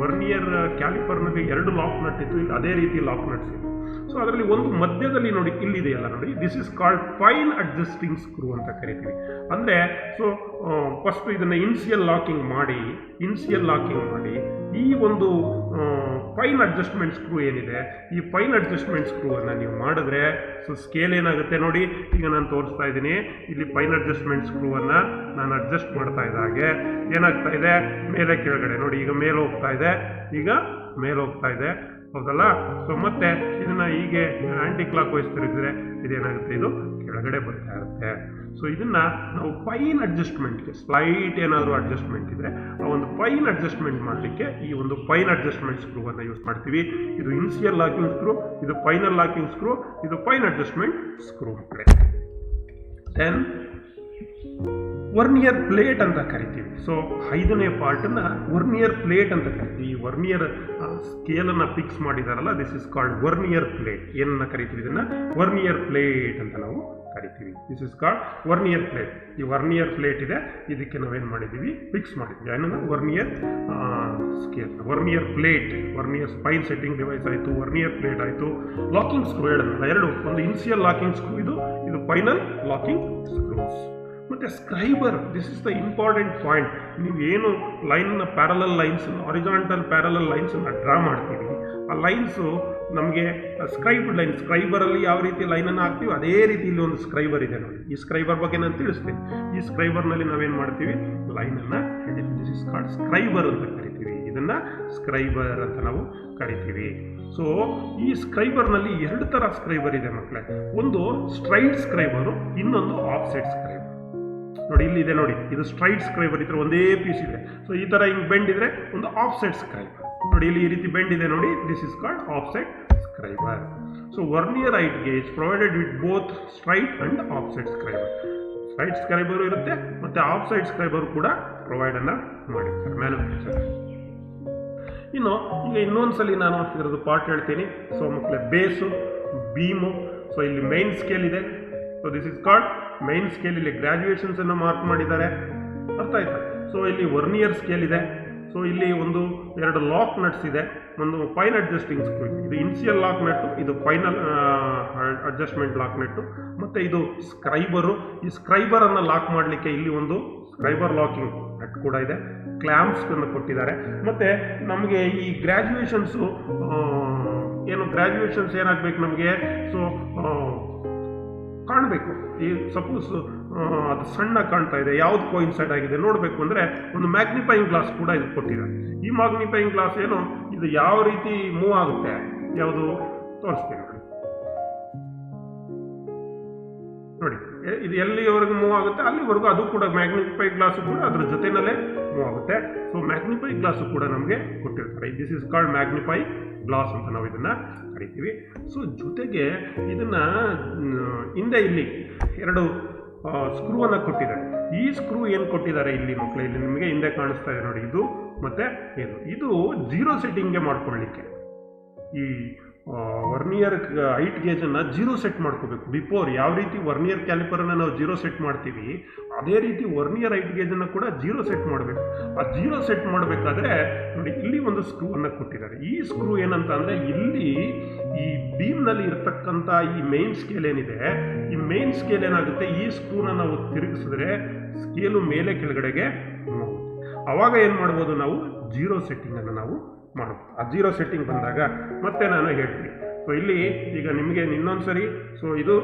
ವರ್ನಿಯರ್ ಕ್ಯಾಲಿಪರ್ನಲ್ಲಿ ಎರಡು ಲಾಕ್ ನಟ್ ಇತ್ತು, ಇಲ್ಲಿ ಅದೇ ರೀತಿ ಲಾಕ್ ನಟ್ಸ್ ಇದೆ. ಸೊ ಅದರಲ್ಲಿ ಒಂದು ಮಧ್ಯದಲ್ಲಿ ನೋಡಿ ಇಲ್ಲಿದೆಯಲ್ಲ ನೋಡಿ, this is called fine adjusting screw ಅಂತ ಕರಿತೀವಿ. ಅಂದರೆ ಸೊ ಫಸ್ಟ್ ಇದನ್ನು ಇನ್ಸಿಯಲ್ ಲಾಕಿಂಗ್ ಮಾಡಿ ಈ ಒಂದು ಫೈನ್ ಅಡ್ಜಸ್ಟ್ಮೆಂಟ್ ಸ್ಕ್ರೂ ಏನಿದೆ, ಈ ಫೈನ್ ಅಡ್ಜಸ್ಟ್ಮೆಂಟ್ ಸ್ಕ್ರೂವನ್ನು ನೀವು ಮಾಡಿದ್ರೆ ಸೊ ಸ್ಕೇಲ್ ಏನಾಗುತ್ತೆ ನೋಡಿ. ಈಗ ನಾನು ತೋರಿಸ್ತಾ ಇದ್ದೀನಿ, ಇಲ್ಲಿ ಫೈನ್ ಅಡ್ಜಸ್ಟ್ಮೆಂಟ್ ಸ್ಕ್ರೂವನ್ನು ನಾನು ಅಡ್ಜಸ್ಟ್ ಮಾಡ್ತಾ ಇದ್ದಾಗೆ ಏನಾಗ್ತಾ ಇದೆ, ಮೇಲೆ ಕೆಳಗಡೆ ನೋಡಿ. ಈಗ ಮೇಲೆ ಹೋಗ್ತಾ ಇದೆ, ಹೌದಲ್ಲ. ಸೊ ಮತ್ತೆ ಇದನ್ನು ಹೀಗೆ ಆ್ಯಂಟಿ ಕ್ಲಾಕ್ ವೈಸ್ ತಿರುಗಿದ್ರೆ ಇದೇನಾಗುತ್ತೆ, ಇದು ಕೆಳಗಡೆ ಬರ್ತಾ ಇರುತ್ತೆ. ಸೊ ಇದನ್ನು ನಾವು ಫೈನ್ ಅಡ್ಜಸ್ಟ್ಮೆಂಟ್ಗೆ ಸ್ಲೈಟ್ ಏನಾದರೂ ಅಡ್ಜಸ್ಟ್ಮೆಂಟ್ ಇದ್ದರೆ ಆ ಒಂದು ಫೈನ್ ಅಡ್ಜಸ್ಟ್ಮೆಂಟ್ ಮಾಡಲಿಕ್ಕೆ ಈ ಒಂದು ಫೈನ್ ಅಡ್ಜಸ್ಟ್ಮೆಂಟ್ ಸ್ಕ್ರೂವನ್ನು ಯೂಸ್ ಮಾಡ್ತೀವಿ. ಇದು ಇನ್ಸಿಯಲ್ ಲಾಕಿಂಗ್ ಸ್ಕ್ರೂ, ಇದು ಫೈನಲ್ ಲಾಕಿಂಗ್ ಸ್ಕ್ರೂ, ಇದು ಫೈನ್ ಅಡ್ಜಸ್ಟ್ಮೆಂಟ್ ಸ್ಕ್ರೂ ಮಕ್ಕಳೇ. ದೆನ್ ವರ್ನಿಯರ್ ಪ್ಲೇಟ್ ಅಂತ ಕರಿತೀವಿ. ಸೊ ಐದನೇ ಪಾರ್ಟನ್ನು ವರ್ನಿಯರ್ ಪ್ಲೇಟ್ ಅಂತ ಕರಿತೀವಿ. ಈ ವರ್ನಿಯರ್ ಸ್ಕೇಲನ್ನು ಫಿಕ್ಸ್ ಮಾಡಿದಾರಲ್ಲ, this is called vernier plate. ಏನನ್ನ ಕರಿತೀವಿ? ಇದನ್ನು ವರ್ನಿಯರ್ ಪ್ಲೇಟ್ ಅಂತ ನಾವು ಕರಿತೀವಿ. This is called vernier plate. ಈ ವರ್ನಿಯರ್ ಪ್ಲೇಟ್ ಇದೆ, ಇದಕ್ಕೆ ನಾವೇನು ಮಾಡಿದ್ದೀವಿ, ಫಿಕ್ಸ್ ಮಾಡಿದ್ವಿ. ಏನನ್ನ vernier scale, vernier plate, vernier spine setting device ಆಯಿತು, ವರ್ನಿಯರ್ ಪ್ಲೇಟ್ ಆಯಿತು. ಲಾಕಿಂಗ್ ಸ್ಕ್ರೂ ಎರಡು, ಒಂದು ಇನ್ಸಿಯಲ್ ಲಾಕಿಂಗ್ ಸ್ಕ್ರೂ, ಇದು ಫೈನಲ್ ಲಾಕಿಂಗ್ ಸ್ಕ್ರೂಸ್. ಮತ್ತು scriber, this is the important point. ನೀವು ಏನು ಲೈನ್ನ parallel lines, horizontal parallel ಲೈನ್ಸನ್ನು draw ಮಾಡ್ತೀವಿ, ಆ ಲೈನ್ಸು ನಮಗೆ ಸ್ಕ್ರೈಬ್ಡ್ ಲೈನ್, ಸ್ಕ್ರೈಬರಲ್ಲಿ ಯಾವ ರೀತಿ ಲೈನನ್ನು ಹಾಕ್ತೀವಿ ಅದೇ ರೀತಿ ಇಲ್ಲಿ ಒಂದು ಸ್ಕ್ರೈಬರ್ ಇದೆ ನೋಡಿ. ಈ ಸ್ಕ್ರೈಬರ್ ಬಗ್ಗೆ ನಾನು ತಿಳಿಸ್ತೀನಿ. ಈ ಸ್ಕ್ರೈಬರ್ನಲ್ಲಿ ನಾವೇನು ಮಾಡ್ತೀವಿ, ಲೈನನ್ನು ದಿಸ್ ಇಸ್ ಕಾಲ್ಡ್ ಸ್ಕ್ರೈಬರ್ ಅಂತ ಕರಿತೀವಿ. ಇದನ್ನು ಸ್ಕ್ರೈಬರ್ ಅಂತ ನಾವು ಕರಿತೀವಿ. ಸೊ ಈ ಸ್ಕ್ರೈಬರ್ನಲ್ಲಿ 2 ಥರ ಸ್ಕ್ರೈಬರ್ ಇದೆ ಮಕ್ಕಳೇ. ಒಂದು ಸ್ಟ್ರೈಟ್ ಸ್ಕ್ರೈಬರು, ಇನ್ನೊಂದು ಆಫ್ಸೆಟ್ ಸ್ಕ್ರೈಬರ್. ನೋಡಿ ಇಲ್ಲಿದೆ ನೋಡಿ, ಇದು ಸ್ಟ್ರೈಟ್ ಸ್ಕ್ರೈಬರ್, ಈ ಥರ ಒಂದೇ ಪೀಸ್ ಇದೆ. ಸೊ ಈ ಥರ ಹಿಂಗೆ ಬೆಂಡ್ ಇದ್ರೆ ಒಂದು ಆಫ್ಸೆಟ್ ಸ್ಕ್ರೈಬರ್. ನೋಡಿ ಇಲ್ಲಿ ಈ ರೀತಿ ಬೆಂಡ್ ಇದೆ ನೋಡಿ, this is called offset scriber. So vernier height gauge provided with both straight and offset scriber. Straight scriber ಇರುತ್ತೆ ಮತ್ತು ಆಫ್ಸೈಡ್ ಸ್ಕ್ರೈಬರ್ ಕೂಡ ಪ್ರೊವೈಡನ್ನು ಮಾಡಿರ್ತಾರೆ ಮ್ಯಾನುಫ್ಯಾಕ್ಚರ್. ಇನ್ನು ಈಗ ಇನ್ನೊಂದ್ಸಲಿ ನಾನು ಇದರದ್ದು ಪಾರ್ಟ್ ಹೇಳ್ತೀನಿ. ಸೊ ಮಕ್ಕಳೇ, ಬೇಸು, ಬೀಮು. ಸೊ ಇಲ್ಲಿ ಮೈನ್ ಸ್ಕೇಲ್ ಇದೆ. So this is called main scale. ಇಲ್ಲಿ ಗ್ರಾಜುಯೇಷನ್ಸ್ ಅನ್ನು ಮಾರ್ಕ್ ಮಾಡಿದ್ದಾರೆ, ಅರ್ಥ ಆಯ್ತಾ. ಸೊ ಇಲ್ಲಿ ವರ್ನಿಯರ್ ಸ್ಕೇಲ್ ಇದೆ. ಸೊ ಇಲ್ಲಿ 2 ಲಾಕ್ ನಟ್ಸ್ ಇದೆ, ಒಂದು ಫೈನ್ ಅಡ್ಜಸ್ಟಿಂಗ್ ಸ್ಕ್ರೂ ಇದೆ. ಇದು ಇನಿಷಿಯಲ್ ಲಾಕ್ ನಟ್ಟು, ಇದು ಫೈನಲ್ ಅಡ್ಜಸ್ಟ್ಮೆಂಟ್ ಲಾಕ್ ನಟ್ಟು, ಮತ್ತು ಇದು ಸ್ಕ್ರೈಬರು. ಈ ಸ್ಕ್ರೈಬರನ್ನು ಲಾಕ್ ಮಾಡಲಿಕ್ಕೆ ಇಲ್ಲಿ ಒಂದು ಸ್ಕ್ರೈಬರ್ ಲಾಕಿಂಗ್ ನಟ್ ಕೂಡ ಇದೆ. ಕ್ಲ್ಯಾಂಪ್ಸ್ ಅನ್ನು ಕೊಟ್ಟಿದ್ದಾರೆ. ಮತ್ತು ನಮಗೆ ಈ ಗ್ರ್ಯಾಜುಯೇಷನ್ಸು ಗ್ರ್ಯಾಜುಯೇಷನ್ಸ್ ಏನಾಗಬೇಕು ನಮಗೆ, ಸೊ ಕಾಣಬೇಕು. ಈ ಸಪೋಸ್ ಅದು ಸಣ್ಣ ಕಾಣ್ತಾ ಇದೆ, ಯಾವ್ದು ಕೋಇನ್ಸೈಡ್ ಆಗಿದೆ ನೋಡಬೇಕು ಅಂದರೆ ಒಂದು ಮ್ಯಾಗ್ನಿಫೈಯಿಂಗ್ ಗ್ಲಾಸ್ ಕೂಡ ಇದು ಕೊಟ್ಟಿದ್ದಾರೆ. ಈ ಮ್ಯಾಗ್ನಿಫೈಯಿಂಗ್ ಗ್ಲಾಸ್ ಇದು ಯಾವ ರೀತಿ ಮೂವ್ ಆಗುತ್ತೆ, ಯಾವುದು ತೋರಿಸ್ತೀನಿ ನೋಡಿ. ಇದು ಎಲ್ಲಿವರೆಗೂ ಮೂವ್ ಆಗುತ್ತೆ ಅಲ್ಲಿವರೆಗೂ ಅದು ಕೂಡ ಮ್ಯಾಗ್ನಿಫೈ ಗ್ಲಾಸು ಕೂಡ ಅದ್ರ ಜೊತೆನಲ್ಲೇ ಮೂವ್ ಆಗುತ್ತೆ. ಸೊ ಮ್ಯಾಗ್ನಿಫೈ ಗ್ಲಾಸು ಕೂಡ ನಮಗೆ ಕೊಟ್ಟಿರ್ತಾರೆ. This is called magnify glass ಅಂತ ನಾವು ಇದನ್ನು ಕರಿತೀವಿ. ಸೊ ಜೊತೆಗೆ ಇದನ್ನು ಹಿಂದೆ ಇಲ್ಲಿ 2 ಸ್ಕ್ರೂವನ್ನು ಕೊಟ್ಟಿದ್ದಾರೆ. ಈ ಸ್ಕ್ರೂ ಏನು ಕೊಟ್ಟಿದ್ದಾರೆ ಇಲ್ಲಿ ಮಕ್ಕಳು, ಇಲ್ಲಿ ನಿಮಗೆ ಹಿಂದೆ ಕಾಣಿಸ್ತಾ ಇದೆ ನೋಡಿ, ಇದು ಮತ್ತು ಇದು 0 ಸೆಟ್ಟಿಂಗ್ಗೆ ಮಾಡ್ಕೊಳ್ಳಿಕ್ಕೆ. ಈ ವರ್ನಿಯರ್ ಹೈಟ್ ಗೇಜನ್ನು 0 ಸೆಟ್ ಮಾಡ್ಕೋಬೇಕು. ಬಿಫೋರ್ ಯಾವ ರೀತಿ ವರ್ನಿಯರ್ ಕ್ಯಾಲಿಪರನ್ನು ನಾವು 0 ಸೆಟ್ ಮಾಡ್ತೀವಿ, ಅದೇ ರೀತಿ ವರ್ನಿಯರ್ ಹೈಟ್ ಗೇಜನ್ನು ಕೂಡ 0 ಸೆಟ್ ಮಾಡಬೇಕು. ಆ 0 ಸೆಟ್ ಮಾಡಬೇಕಾದ್ರೆ ನೋಡಿ ಇಲ್ಲಿ ಒಂದು ಸ್ಕ್ರೂವನ್ನು ಕೊಟ್ಟಿದ್ದಾರೆ. ಈ ಸ್ಕ್ರೂ ಏನಂತ ಅಂದರೆ, ಇಲ್ಲಿ ಈ ಬೀಮ್ನಲ್ಲಿ ಇರ್ತಕ್ಕಂಥ ಈ ಮೇನ್ ಸ್ಕೇಲ್ ಏನಿದೆ, ಈ ಮೇನ್ ಸ್ಕೇಲ್ ಏನಾಗುತ್ತೆ, ಈ ಸ್ಕ್ರೂನ ನಾವು ತಿರುಗಿಸಿದ್ರೆ ಸ್ಕೇಲು ಮೇಲೆ ಕೆಳಗಡೆಗೆ ಆವಾಗ ಏನು ಮಾಡ್ಬೋದು, ನಾವು 0 ಸೆಟ್ಟಿಂಗನ್ನು ನಾವು ಮಾಡ್ಬೋದು. ಆ 0 ಸೆಟ್ಟಿಂಗ್ ಬಂದಾಗ ಮತ್ತೆ ನಾನು ಹೇಳ್ತೀನಿ. ಸೊ ಇಲ್ಲಿ ಈಗ ನಿಮಗೆ ಇನ್ನೊಂದು ಸರಿ, ಸೊ ಇದು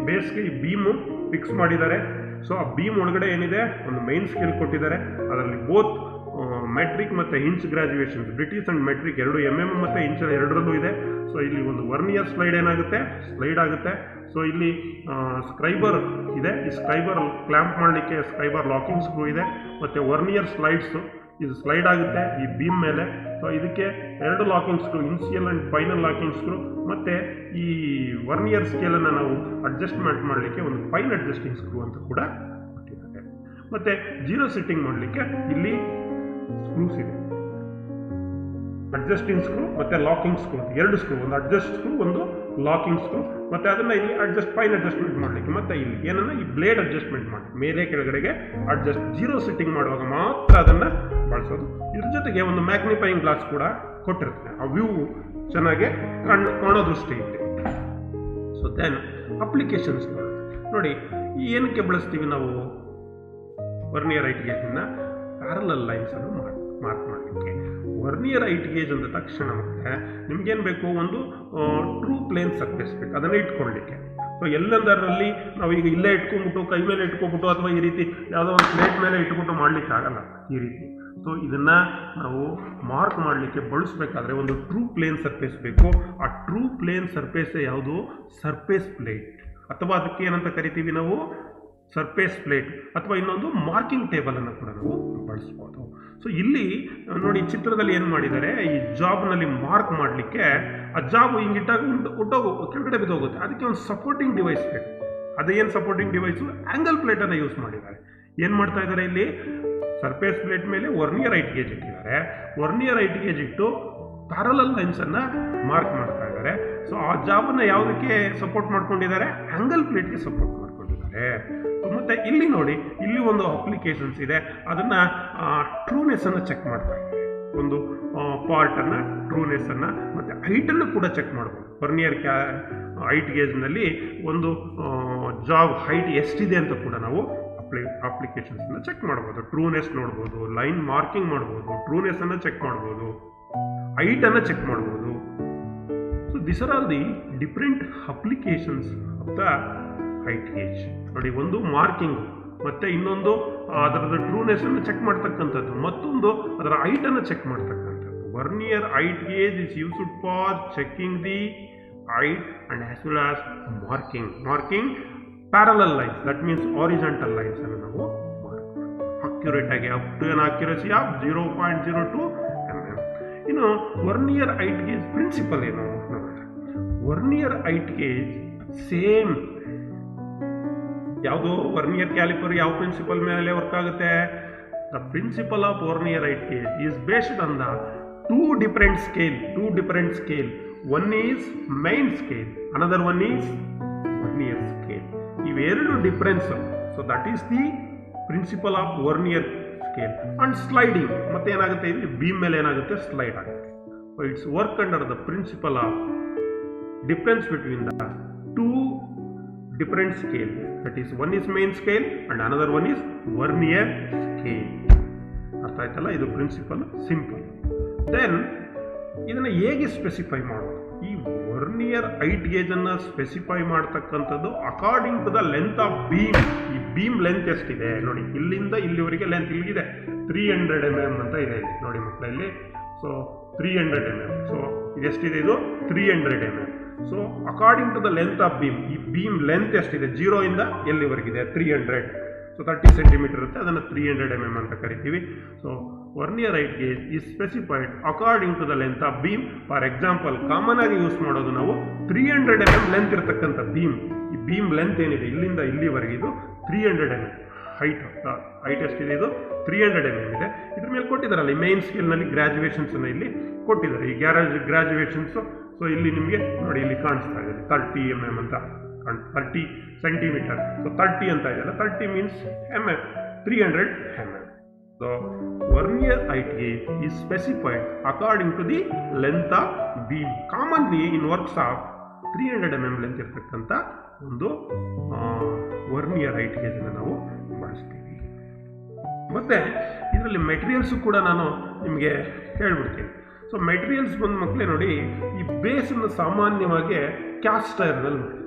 ಬೇಸ್ಗೆ ಈ ಬೀಮು ಫಿಕ್ಸ್ ಮಾಡಿದ್ದಾರೆ. ಸೊ ಆ ಬೀಮ್ ಒಳಗಡೆ ಏನಿದೆ, ಒಂದು ಮೈನ್ ಸ್ಕೇಲ್ ಕೊಟ್ಟಿದ್ದಾರೆ. ಅದರಲ್ಲಿ ಬೋತ್ ಮೆಟ್ರಿಕ್ ಮತ್ತು inch graduations, British and metric 2 mm ಮತ್ತು ಇಂಚ್ 2ರಲ್ಲೂ ಇದೆ. ಸೊ ಇಲ್ಲಿ ಒಂದು ವರ್ನಿಯರ್ ಸ್ಲೈಡ್ ಆಗುತ್ತೆ. ಸೊ ಇಲ್ಲಿ ಸ್ಕ್ರೈಬರ್ ಇದೆ. ಈ ಸ್ಕ್ರೈಬರ್ ಕ್ಲ್ಯಾಂಪ್ ಮಾಡಲಿಕ್ಕೆ ಸ್ಕ್ರೈಬರ್ ಲಾಕಿಂಗ್ ಸ್ಕ್ರೂ ಇದೆ. ಮತ್ತು ವರ್ನಿಯರ್ ಸ್ಲೈಡ್ಸು, ಇದು ಸ್ಲೈಡ್ ಆಗುತ್ತೆ ಈ ಬೀಮ್ ಮೇಲೆ. ಸೊ ಇದಕ್ಕೆ 2 locking screw, initial and final locking screw, ಮತ್ತು ಈ ವರ್ನಿಯರ್ ಸ್ಕೇಲನ್ನು ನಾವು ಅಡ್ಜಸ್ಟ್ಮೆಂಟ್ ಮಾಡಲಿಕ್ಕೆ ಒಂದು ಫೈನ್ ಅಡ್ಜಸ್ಟಿಂಗ್ ಸ್ಕ್ರೂ ಅಂತ ಕೂಡ ಕೊಟ್ಟಿದ್ದಾರೆ. ಮತ್ತು 0 ಸೆಟ್ಟಿಂಗ್ ಮಾಡಲಿಕ್ಕೆ ಇಲ್ಲಿ ಸ್ಕ್ರೂಸ್ ಇದೆ, ಅಡ್ಜಸ್ಟಿಂಗ್ ಸ್ಕ್ರೂ ಮತ್ತು ಲಾಕಿಂಗ್ ಸ್ಕ್ರೂ, 2 ಸ್ಕ್ರೂ, ಒಂದು ಅಡ್ಜಸ್ಟ್ ಸ್ಕ್ರೂ, ಒಂದು ಲಾಕಿಂಗ್ ಸ್ಕ್ರೂ. ಮತ್ತು ಅದನ್ನು ಇಲ್ಲಿ ಫೈನ್ ಅಡ್ಜಸ್ಟ್ಮೆಂಟ್ ಮಾಡಲಿಕ್ಕೆ, ಮತ್ತು ಇಲ್ಲಿ ಏನನ್ನು ಈ ಬ್ಲೇಡ್ ಅಡ್ಜಸ್ಟ್ಮೆಂಟ್ ಮಾಡಿ ಮೇಲೆ ಕೆಳಗಡೆಗೆ 0 ಸೆಟ್ಟಿಂಗ್ ಮಾಡುವಾಗ ಮಾತ್ರ ಅದನ್ನು ಬಳಸೋದು. ಇದ್ರ ಜೊತೆಗೆ ಒಂದು ಮ್ಯಾಗ್ನಿಫೈಯಿಂಗ್ ಗ್ಲಾಸ್ ಕೂಡ ಕೊಟ್ಟಿರ್ತಾರೆ, ಆ ವ್ಯೂ ಚೆನ್ನಾಗಿ ಕಾಣೋ ದೃಷ್ಟಿ ಇದೆ. ಸೊ ದೆನ್ ಅಪ್ಲಿಕೇಶನ್ಸ್ ನೋಡಿ, ಏನಕ್ಕೆ ಬಳಸ್ತೀವಿ ನಾವು ವರ್ನಿಯರ್ ಹೈಟ್ ಗೇಜನ್ನು, ಪ್ಯಾರಲಲ್ ಲೈನ್ಸನ್ನು ಮಾರ್ಕ್ ಮಾಡಲಿಕ್ಕೆ. ವರ್ನಿಯರ್ ಹೈಟ್ ಗೇಜ್ ಅಂದ ತಕ್ಷಣ ನಿಮ್ಗೇನು ಬೇಕು, ಒಂದು ಟ್ರೂ ಪ್ಲೇನ್ ಸರ್ಫೇಸ್ ಬೇಕು, ಅದನ್ನೇ ಇಟ್ಕೊಳ್ಳಿಕ್ಕೆ. ಸೊ ಎಲ್ಲೆಂದರಲ್ಲಿ ನಾವು ಈಗ ಇಲ್ಲೇ ಇಟ್ಕೊಂಡ್ಬಿಟ್ಟು, ಕೈ ಮೇಲೆ ಇಟ್ಕೊಂಡ್ಬಿಟ್ಟು, ಅಥವಾ ಈ ರೀತಿ ಯಾವುದೋ ಒಂದು ಪ್ಲೇಟ್ ಮೇಲೆ ಇಟ್ಬಿಟ್ಟು ಮಾಡಲಿಕ್ಕೆ ಆಗಲ್ಲ ಈ ರೀತಿ. ಸೊ ಇದನ್ನು ನಾವು ಮಾರ್ಕ್ ಮಾಡಲಿಕ್ಕೆ ಬಳಸಬೇಕಾದ್ರೆ ಒಂದು ಟ್ರೂ ಪ್ಲೇನ್ ಸರ್ಫೇಸ್ ಬೇಕು. ಆ ಟ್ರೂ ಪ್ಲೇನ್ ಸರ್ಫೇಸೇ ಯಾವುದು, ಸರ್ಫೇಸ್ ಪ್ಲೇಟ್, ಅಥವಾ ಅದಕ್ಕೆ ಏನಂತ ಕರಿತೀವಿ ನಾವು, ಸರ್ಫೇಸ್ ಪ್ಲೇಟ್, ಅಥವಾ ಇನ್ನೊಂದು ಮಾರ್ಕಿಂಗ್ ಟೇಬಲನ್ನು ಕೂಡ ನಾವು ಬಳಸ್ಬೋದು. ಸೊ ಇಲ್ಲಿ ನೋಡಿ ಚಿತ್ರದಲ್ಲಿ ಏನು ಮಾಡಿದ್ದಾರೆ, ಈ ಜಾಬ್ನಲ್ಲಿ ಮಾರ್ಕ್ ಮಾಡಲಿಕ್ಕೆ ಆ ಜಾಬ್ ಹಿಂಗಿಟ್ಟಾಗ ಕೆಳಗಡೆ ಬಿದ್ದೋಗುತ್ತೆ. ಅದಕ್ಕೆ ಒಂದು ಸಪೋರ್ಟಿಂಗ್ ಡಿವೈಸ್ ಬೇಕು. ಅದೇನು ಸಪೋರ್ಟಿಂಗ್ ಡಿವೈಸು, ಆ್ಯಂಗಲ್ ಪ್ಲೇಟನ್ನು ಯೂಸ್ ಮಾಡಿದ್ದಾರೆ. ಏನು ಮಾಡ್ತಾ ಇದ್ದಾರೆ, ಇಲ್ಲಿ ಸರ್ಫೇಸ್ ಪ್ಲೇಟ್ ಮೇಲೆ ವರ್ನಿಯರ್ ಹೈಟ್ ಗೇಜ್ ಇಟ್ಟಿದ್ದಾರೆ. ವರ್ನಿಯರ್ ಹೈಟ್ ಗೇಜ್ ಇಟ್ಟು ಪ್ಯಾರಲಲ್ ಲೈನ್ಸನ್ನು ಮಾರ್ಕ್ ಮಾಡ್ತಾ ಇದ್ದಾರೆ. ಸೊ ಆ ಜಾಬನ್ನು ಯಾವುದಕ್ಕೆ ಸಪೋರ್ಟ್ ಮಾಡ್ಕೊಂಡಿದ್ದಾರೆ, ಆ್ಯಂಗಲ್ ಪ್ಲೇಟ್ಗೆ ಸಪೋರ್ಟ್ ಮಾಡ್ಕೊಂಡಿದ್ದಾರೆ. ಮತ್ತು ಇಲ್ಲಿ ನೋಡಿ, ಇಲ್ಲಿ ಒಂದು ಅಪ್ಲಿಕೇಶನ್ಸ್ ಇದೆ, ಅದನ್ನು ಟ್ರೂನೆಸ್ಸನ್ನು ಚೆಕ್ ಮಾಡ್ತಾರೆ. ಒಂದು ಪಾರ್ಟನ್ನು, ಟ್ರೂನೆಸ್ಸನ್ನು ಮತ್ತು ಹೈಟನ್ನು ಕೂಡ ಚೆಕ್ ಮಾಡ್ಬೋದು. ವರ್ನಿಯರ್ ಹೈಟ್ ಗೇಜ್ನಲ್ಲಿ ಒಂದು ಜಾಬ್ ಹೈಟ್ ಎಷ್ಟಿದೆ ಅಂತ ಕೂಡ ನಾವು ಅಪ್ಲಿಕೇಶನ್ಸನ್ನು ಚೆಕ್ ಮಾಡ್ಬೋದು. ಟ್ರೂನೆಸ್ ನೋಡ್ಬೋದು, ಲೈನ್ ಮಾರ್ಕಿಂಗ್ ಮಾಡ್ಬೋದು, ಟ್ರೂನೆಸ್ಸನ್ನು ಚೆಕ್ ಮಾಡ್ಬೋದು, ಹೈಟನ್ನು ಚೆಕ್ ಮಾಡ್ಬೋದು. So this are all the different applications of the height gauge. ನೋಡಿ, ಒಂದು ಮಾರ್ಕಿಂಗ್ ಮತ್ತು ಇನ್ನೊಂದು ಅದರದ ಟ್ರೂನೆಸ್ಸನ್ನು ಚೆಕ್ ಮಾಡ್ತಕ್ಕಂಥದ್ದು, ಮತ್ತೊಂದು ಅದರ ಹೈಟನ್ನು ಚೆಕ್ ಮಾಡ್ತಕ್ಕಂಥದ್ದು. Vernier height gauge is used for checking the height and as well as marking parallel lines, that means horizontal lines ಅನ್ನು ನಾವು ಅಕ್ಯುರೇಟ್ ಆಗಿ up to an accuracy of 0.02 mm. ಇನ್ನು ವರ್ನಿಯರ್ ಹೈಟ್ ಗೇಜ್ ಪ್ರಿನ್ಸಿಪಲ್ ಏನು ನೋಡೋಣ. Vernier height gauge same ಯಾವುದು vernier caliper ಯಾವ principle ಮೇಲೆ work ಆಗುತ್ತೆ? The principle of vernier height gauge is based on the two different scale. One is main scale, another one is vernier scale. ಇವೆರಡು difference. So that is the principle of vernier scale. And sliding ಮತ್ತೆ ಏನಾಗುತ್ತೆ, ಇಲ್ಲಿ beam ಮೇಲೆ ಏನಾಗುತ್ತೆ, slide ಆಗುತ್ತೆ. So it's work under the principle of difference between the two different scale. That is one is main scale and another one is vernier scale. ಅರ್ಥ ಆಯ್ತಲ್ಲ? ಇದು principal simple. Then ಇದನ್ನು ಹೇಗೆ ಸ್ಪೆಸಿಫೈ ಮಾಡೋದು? ಈ ವರ್ನಿಯರ್ ಹೈಟ್ ಗೇಜನ್ನು specify ಮಾಡ್ತಕ್ಕಂಥದ್ದು according to the length of beam. ಈ ಬೀಮ್ ಲೆಂತ್ ಎಷ್ಟಿದೆ ನೋಡಿ, ಇಲ್ಲಿಂದ ಇಲ್ಲಿವರೆಗೆ ಲೆಂತ್ ಇಲ್ಲಿಗಿದೆ 300 mm ಅಂತ ಇದೆ ನೋಡಿ ಮಕ್ಕಳಲ್ಲಿ. So 300 mm. ಸೊ ಇದೆಷ್ಟಿದೆ? ಇದು 300 mm. So according to the length of beam, ಈ ಬೀಮ್ ಲೆಂತ್ ಎಷ್ಟಿದೆ 0 ಇಂದ ಎಲ್ಲಿವರೆಗಿದೆ 300. ಸೊ 30 ಸೆಂಟಿಮೀಟರ್ ಇರುತ್ತೆ, ಅದನ್ನು 300 mm ಅಂತ ಕರಿತೀವಿ. So vernier height gauge is specified according to the length of beam. For example common ಆಗಿ ಯೂಸ್ ಮಾಡೋದು ನಾವು 300 mm ಲೆಂತ್ ಇರತಕ್ಕಂಥ ಬೀಮ್. ಈ ಬೀಮ್ ಲೆಂತ್ ಏನಿದೆ ಇಲ್ಲಿಂದ ಇಲ್ಲಿವರೆಗೆ ಇದು 300 mm ಹೈಟ್ ಎಷ್ಟಿದೆ? ಇದು 300 mm ಇದೆ. ಇದ್ರ ಮೇಲೆ ಕೊಟ್ಟಿದ್ದಾರಲ್ಲ ಈ ಮೈನ್ ಸ್ಕೇಲ್ನಲ್ಲಿ ಗ್ರಾಜುಯೇಷನ್ಸನ್ನು ಇಲ್ಲಿ ಕೊಟ್ಟಿದ್ದಾರೆ, ಈ ಗ್ರಾಜುಯೇಷನ್ಸು. ಸೊ ಇಲ್ಲಿ ನಿಮಗೆ ನೋಡಿ ಇಲ್ಲಿ ಕಾಣಿಸ್ತಾ ಇದೆ 30 mm ಅಂತ 30 ಸೆಂಟಿಮೀಟರ್. ಸೊ 30 ಅಂತ ಇದೆಯಲ್ಲ, 30 means mm, 300 mm. So vernier height gauge is specified according to the length of beam. Commonly in workshop 300 mm length ಇರ್ತಕ್ಕಂಥ ಒಂದು ವರ್ನಿಯರ್ ಹೈಟ್ ಗೇಜನ್ನು ನಾವು ಬಳಸ್ತೀವಿ. ಮತ್ತು ಇದರಲ್ಲಿ ಮೆಟೀರಿಯಲ್ಸು ಕೂಡ ನಾನು ನಿಮಗೆ ಹೇಳ್ಬಿಡ್ತೀನಿ. ಸೊ ಮೆಟೀರಿಯಲ್ಸ್ ಬಂದ ಮಕ್ಕಳೇ ನೋಡಿ, ಈ ಬೇಸನ್ನು ಸಾಮಾನ್ಯವಾಗಿ ಕ್ಯಾಸ್ಟ್ ಐರನಲ್ಲಿ ಮಾಡಿರ್ತಾರೆ.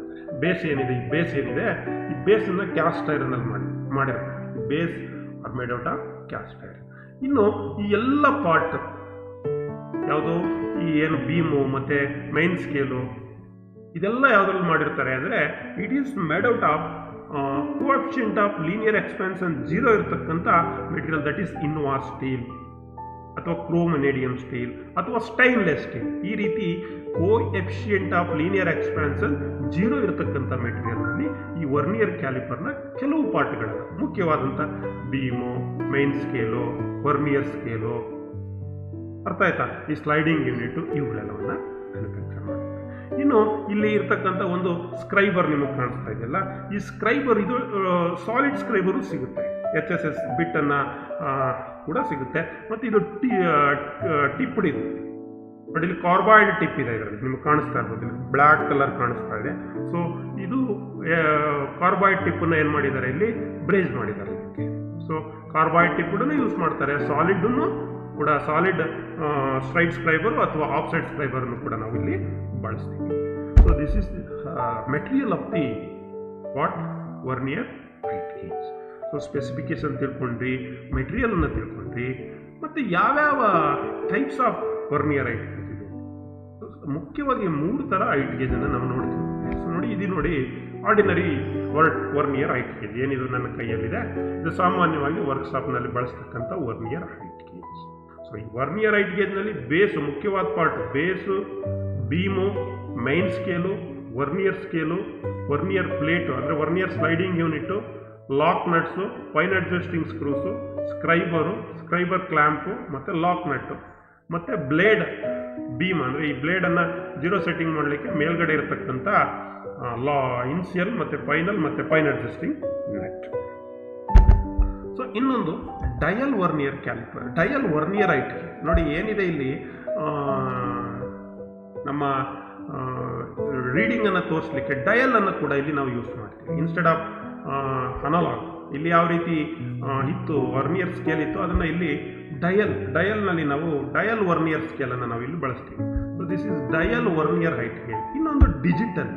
ಬೇಸ್ ಏನಿದೆ ಈ ಬೇಸನ್ನು ಕ್ಯಾಸ್ಟ್ ಐರನಲ್ಲಿ ಮಾಡಿರ್ತಾರೆ. Base are made out of caste iron. ಇನ್ನು ಈ ಎಲ್ಲ ಪಾರ್ಟ್ ಯಾವುದು, ಈ ಏನು ಬೀಮು ಮತ್ತು ಮೈನ್ ಸ್ಕೇಲು ಇದೆಲ್ಲ ಯಾವುದ್ರಲ್ಲಿ ಮಾಡಿರ್ತಾರೆ ಅಂದರೆ it is made out of coefficient of linear expansion 0 ಇರತಕ್ಕಂಥ ಮೆಟೀರಿಯಲ್, ದಟ್ ಈಸ್ ಇನ್ವಾರ್ ಸ್ಟೀಲ್ ಅಥವಾ ಕ್ರೋಮನೇಡಿಯಂ ಸ್ಟೀಲ್ ಅಥವಾ ಸ್ಟೈನ್ಲೆಸ್ ಸ್ಟೀಲ್. ಈ ರೀತಿ ಕೋಎಫಿಷಿಯಂಟ್ ಆಫ್ ಲೀನಿಯರ್ ಎಕ್ಸ್ಪಾನ್ಷನ್ 0 ಇರತಕ್ಕಂಥ ಮೆಟೀರಿಯಲ್ನಲ್ಲಿ ಈ ವರ್ನಿಯರ್ ಕ್ಯಾಲಿಪರ್ನ ಕೆಲವು ಪಾರ್ಟ್ಗಳನ್ನು, ಮುಖ್ಯವಾದಂಥ beam, main scale, vernier scale, ಅರ್ಥ ಆಯ್ತಾ, ಈ ಸ್ಲೈಡಿಂಗ್ ಯೂನಿಟು, ಇವುಗಳೆಲ್ಲವನ್ನು ಮ್ಯಾನುಫ್ಯಾಕ್ಚರ್ ಮಾಡ್ತಾರೆ. ಇನ್ನು ಇಲ್ಲಿ ಇರ್ತಕ್ಕಂಥ ಒಂದು ಸ್ಕ್ರೈಬರ್ ನಿಮಗೆ ಕಾಣಿಸ್ತಾ ಇದೆಯಲ್ಲ, ಈ ಸ್ಕ್ರೈಬರ್ ಇದು ಸಾಲಿಡ್ ಸ್ಕ್ರೈಬರು ಸಿಗುತ್ತೆ, HSS ಬಿಟ್ಟನ್ನು ಕೂಡ ಸಿಗುತ್ತೆ. ಮತ್ತು ಇದು ಟಿಪ್ಡ್ ಇದು ಬಟ್ ಇಲ್ಲಿ ಕಾರ್ಬಾಯ್ಡ್ ಟಿಪ್ ಇದೆ, ಇದರಲ್ಲಿ ನಿಮಗೆ ಕಾಣಿಸ್ತಾ ಇರ್ಬೋದು, ಇಲ್ಲಿ ಬ್ಲ್ಯಾಕ್ ಕಲರ್ ಕಾಣಿಸ್ತಾ ಇದೆ. ಸೊ ಇದು ಕಾರ್ಬಾಯ್ಡ್ ಟಿಪ್ಪನ್ನು ಏನು ಮಾಡಿದ್ದಾರೆ, ಇಲ್ಲಿ ಬ್ರೇಸ್ ಮಾಡಿದ್ದಾರೆ ಇದಕ್ಕೆ. ಸೊ ಕಾರ್ಬಾಯ್ಡ್ ಟಿಪ್ ಕೂಡ ಯೂಸ್ ಮಾಡ್ತಾರೆ. ಸಾಲಿಡನ್ನು ಕೂಡ ಸಾಲಿಡ್ ಸ್ಟ್ರೈಟ್ ಸ್ಕ್ರೈಬರು ಅಥವಾ ಆಫ್ ಸೈಡ್ ಸ್ಕ್ರೈಬರನ್ನು ಕೂಡ ನಾವು ಇಲ್ಲಿ ಬಳಸ್ತೀವಿ. So this is material of the what vernier height gauge. So specification ತಿಳ್ಕೊಂಡ್ರಿ, ಮೆಟೀರಿಯಲನ್ನು ತಿಳ್ಕೊಂಡ್ರಿ, ಮತ್ತು ಯಾವ್ಯಾವ types of vernier height gauge ಇದೆ. ಮುಖ್ಯವಾಗಿ 3 ಥರ ಹೈಟ್ ಗೇಜನ್ನು ನಾವು ನೋಡ್ತೀವಿ. ಸೊ ನೋಡಿ, ಇದು ನೋಡಿ ಆರ್ಡಿನರಿ ವರ್ನಿಯರ್ ಹೈಟ್ ಗೇಜ್ ಏನಿದು ನನ್ನ ಕೈಯಲ್ಲಿದೆ, ಇದು ಸಾಮಾನ್ಯವಾಗಿ ವರ್ಕ್ಶಾಪ್ನಲ್ಲಿ ಬಳಸ್ತಕ್ಕಂಥ ವರ್ನಿಯರ್ ಹೈಟ್ ಗೇಜ್. ಸೊ ಈ ವರ್ನಿಯರ್ ಹೈಟ್ ಗೇಜ್ನಲ್ಲಿ ಬೇಸು, ಮುಖ್ಯವಾದ part base, beam, main scale, vernier scale, vernier plate ಅಂದರೆ vernier sliding unit, lock nuts, fine adjusting screws, scriber clamp ಮತ್ತು ಲಾಕ್ ನಟ್ಟು, ಮತ್ತು ಬ್ಲೇಡ್ ಬೀಮ್ ಅಂದರೆ ಈ ಬ್ಲೇಡನ್ನು 0 ಸೆಟ್ಟಿಂಗ್ ಮಾಡಲಿಕ್ಕೆ ಮೇಲ್ಗಡೆ ಇರತಕ್ಕಂಥ ಇನ್ಸಿಯಲ್ ಮತ್ತು ಫೈನಲ್ ಮತ್ತು ಫೈನ್ ಅಡ್ಜಸ್ಟಿಂಗ್ ನಟ್. ಸೊ ಇನ್ನೊಂದು dial vernier caliper, dial vernier height gauge ನೋಡಿ ಏನಿದೆ ಇಲ್ಲಿ, ನಮ್ಮ ರೀಡಿಂಗನ್ನು ತೋರಿಸಲಿಕ್ಕೆ ಡಯಲನ್ನು ಕೂಡ ಇಲ್ಲಿ ನಾವು ಯೂಸ್ ಮಾಡ್ತೀವಿ ಇನ್ಸ್ಟೆಡ್ ಆಫ್ ಅನಲಾಗ್. ಇಲ್ಲಿ ಯಾವ ರೀತಿ ಇತ್ತು ವರ್ನಿಯರ್ ಸ್ಕೇಲ್ ಇತ್ತು, ಅದನ್ನು ಇಲ್ಲಿ ಡಯಲ್ನಲ್ಲಿ ನಾವು ಡಯಲ್ ವರ್ನಿಯರ್ ಸ್ಕೇಲನ್ನು ನಾವು ಇಲ್ಲಿ ಬಳಸ್ತೀವಿ. So this is dial vernier height gauge. ಇನ್ನೊಂದು ಡಿಜಿಟಲ್.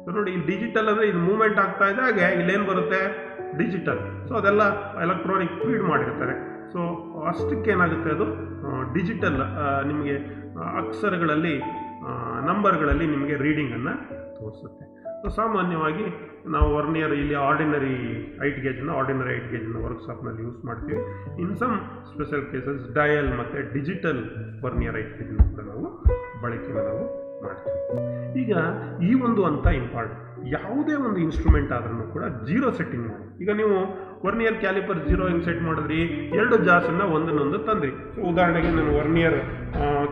ಸೊ ನೋಡಿ, ಇಲ್ಲಿ ಡಿಜಿಟಲ್ ಅಂದರೆ ಇದು ಮೂವ್ಮೆಂಟ್ ಆಗ್ತಾ ಇದ್ದಾಗೆ ಇಲ್ಲೇನು ಬರುತ್ತೆ, ಡಿಜಿಟಲ್. ಸೊ ಅದೆಲ್ಲ ಎಲೆಕ್ಟ್ರಾನಿಕ್ ಫೀಡ್ ಮಾಡಿರ್ತಾರೆ. ಸೊ ಅಷ್ಟಕ್ಕೆ ಏನಾಗುತ್ತೆ, ಅದು ಡಿಜಿಟಲ್ ನಿಮಗೆ ಅಕ್ಷರಗಳಲ್ಲಿ ನಂಬರ್ಗಳಲ್ಲಿ ನಿಮಗೆ ರೀಡಿಂಗನ್ನು ತೋರಿಸುತ್ತೆ. ಸೊ ಸಾಮಾನ್ಯವಾಗಿ ನಾವು ವರ್ನಿಯರ್ ಇಲ್ಲಿ ಆರ್ಡಿನರಿ ಹೈಟ್ ಗೇಜನ್ನು ವರ್ಕ್ಶಾಪ್ನಲ್ಲಿ ಯೂಸ್ ಮಾಡ್ತೀವಿ. In some special cases dial ಮತ್ತು ಡಿಜಿಟಲ್ ವರ್ನಿಯರ್ ಹೈಟ್ ಗೇಜನ್ನು ಕೂಡ ನಾವು ಬಳಕೆಯನ್ನು ನಾವು ಮಾಡ್ತೀವಿ. ಈಗ ಈ ಒಂದು ಹಂತ ಇಂಪಾರ್ಟೆಂಟ್. ಯಾವುದೇ ಒಂದು ಇನ್ಸ್ಟ್ರೂಮೆಂಟ್ ಆದ್ರೂ ಕೂಡ ಜೀರೋ ಸೆಟ್ಟಿಂಗ್ ಮಾಡಿ. ಈಗ ನೀವು ವರ್ನಿಯರ್ ಕ್ಯಾಲಿಪರ್ ಜೀರೋ ಹೆಂಗೆ ಸೆಟ್ ಮಾಡಿದ್ರಿ, 2 ಜಾಸನ್ನು ಒಂದನ್ನೊಂದು ತಂದ್ರಿ. ಸೊ ಉದಾಹರಣೆಗೆ ನಾನು ವರ್ನಿಯರ್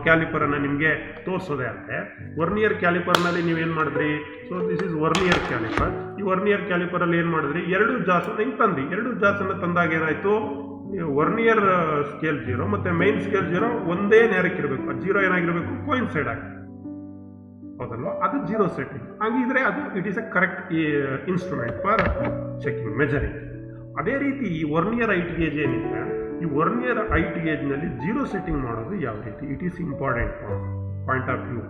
ಕ್ಯಾಲಿಪರನ್ನು ನಿಮಗೆ ತೋರಿಸೋದೇ ಆದರೆ, ವರ್ನಿಯರ್ ಕ್ಯಾಲಿಪರ್ನಲ್ಲಿ ನೀವೇನು ಮಾಡಿದ್ರಿ, so this is vernier caliper. ಈ ವರ್ನಿಯರ್ ಕ್ಯಾಲಿಪರಲ್ಲಿ ಏನು ಮಾಡಿದ್ರಿ, 2 ಜಾಸನ್ನು ಹಿಂಗೆ ತಂದ್ರಿ. 2 ಜಾಸನ್ನು ತಂದಾಗ ಏನಾಯಿತು, ವರ್ನಿಯರ್ ಸ್ಕೇಲ್ 0 ಮತ್ತು ಮೈನ್ ಸ್ಕೇಲ್ 0 ಒಂದೇ ನೇರಕ್ಕಿರಬೇಕು. ಆ 0 ಏನಾಗಿರಬೇಕು, ಕೋಯಿನ್ಸೈಡ್ ಆಗಿ, ಹೌದಲ್ವಾ, ಅದು ಜೀರೋ ಸೆಟ್ಟಿಂಗ್. ಹಾಗಿದ್ರೆ ಅದು it is A correct instrument for checking, measuring. ಅದೇ ರೀತಿ ಈ ವರ್ನಿಯರ್ ಹೈಟ್ ಗೇಜ್ ಏನಿದೆ, ಈ ವರ್ನಿಯರ್ ಹೈಟ್ ಗೇಜ್ನಲ್ಲಿ ಜೀರೋ ಸೆಟ್ಟಿಂಗ್ ಮಾಡೋದು ಯಾವ ರೀತಿ, it is important point of view.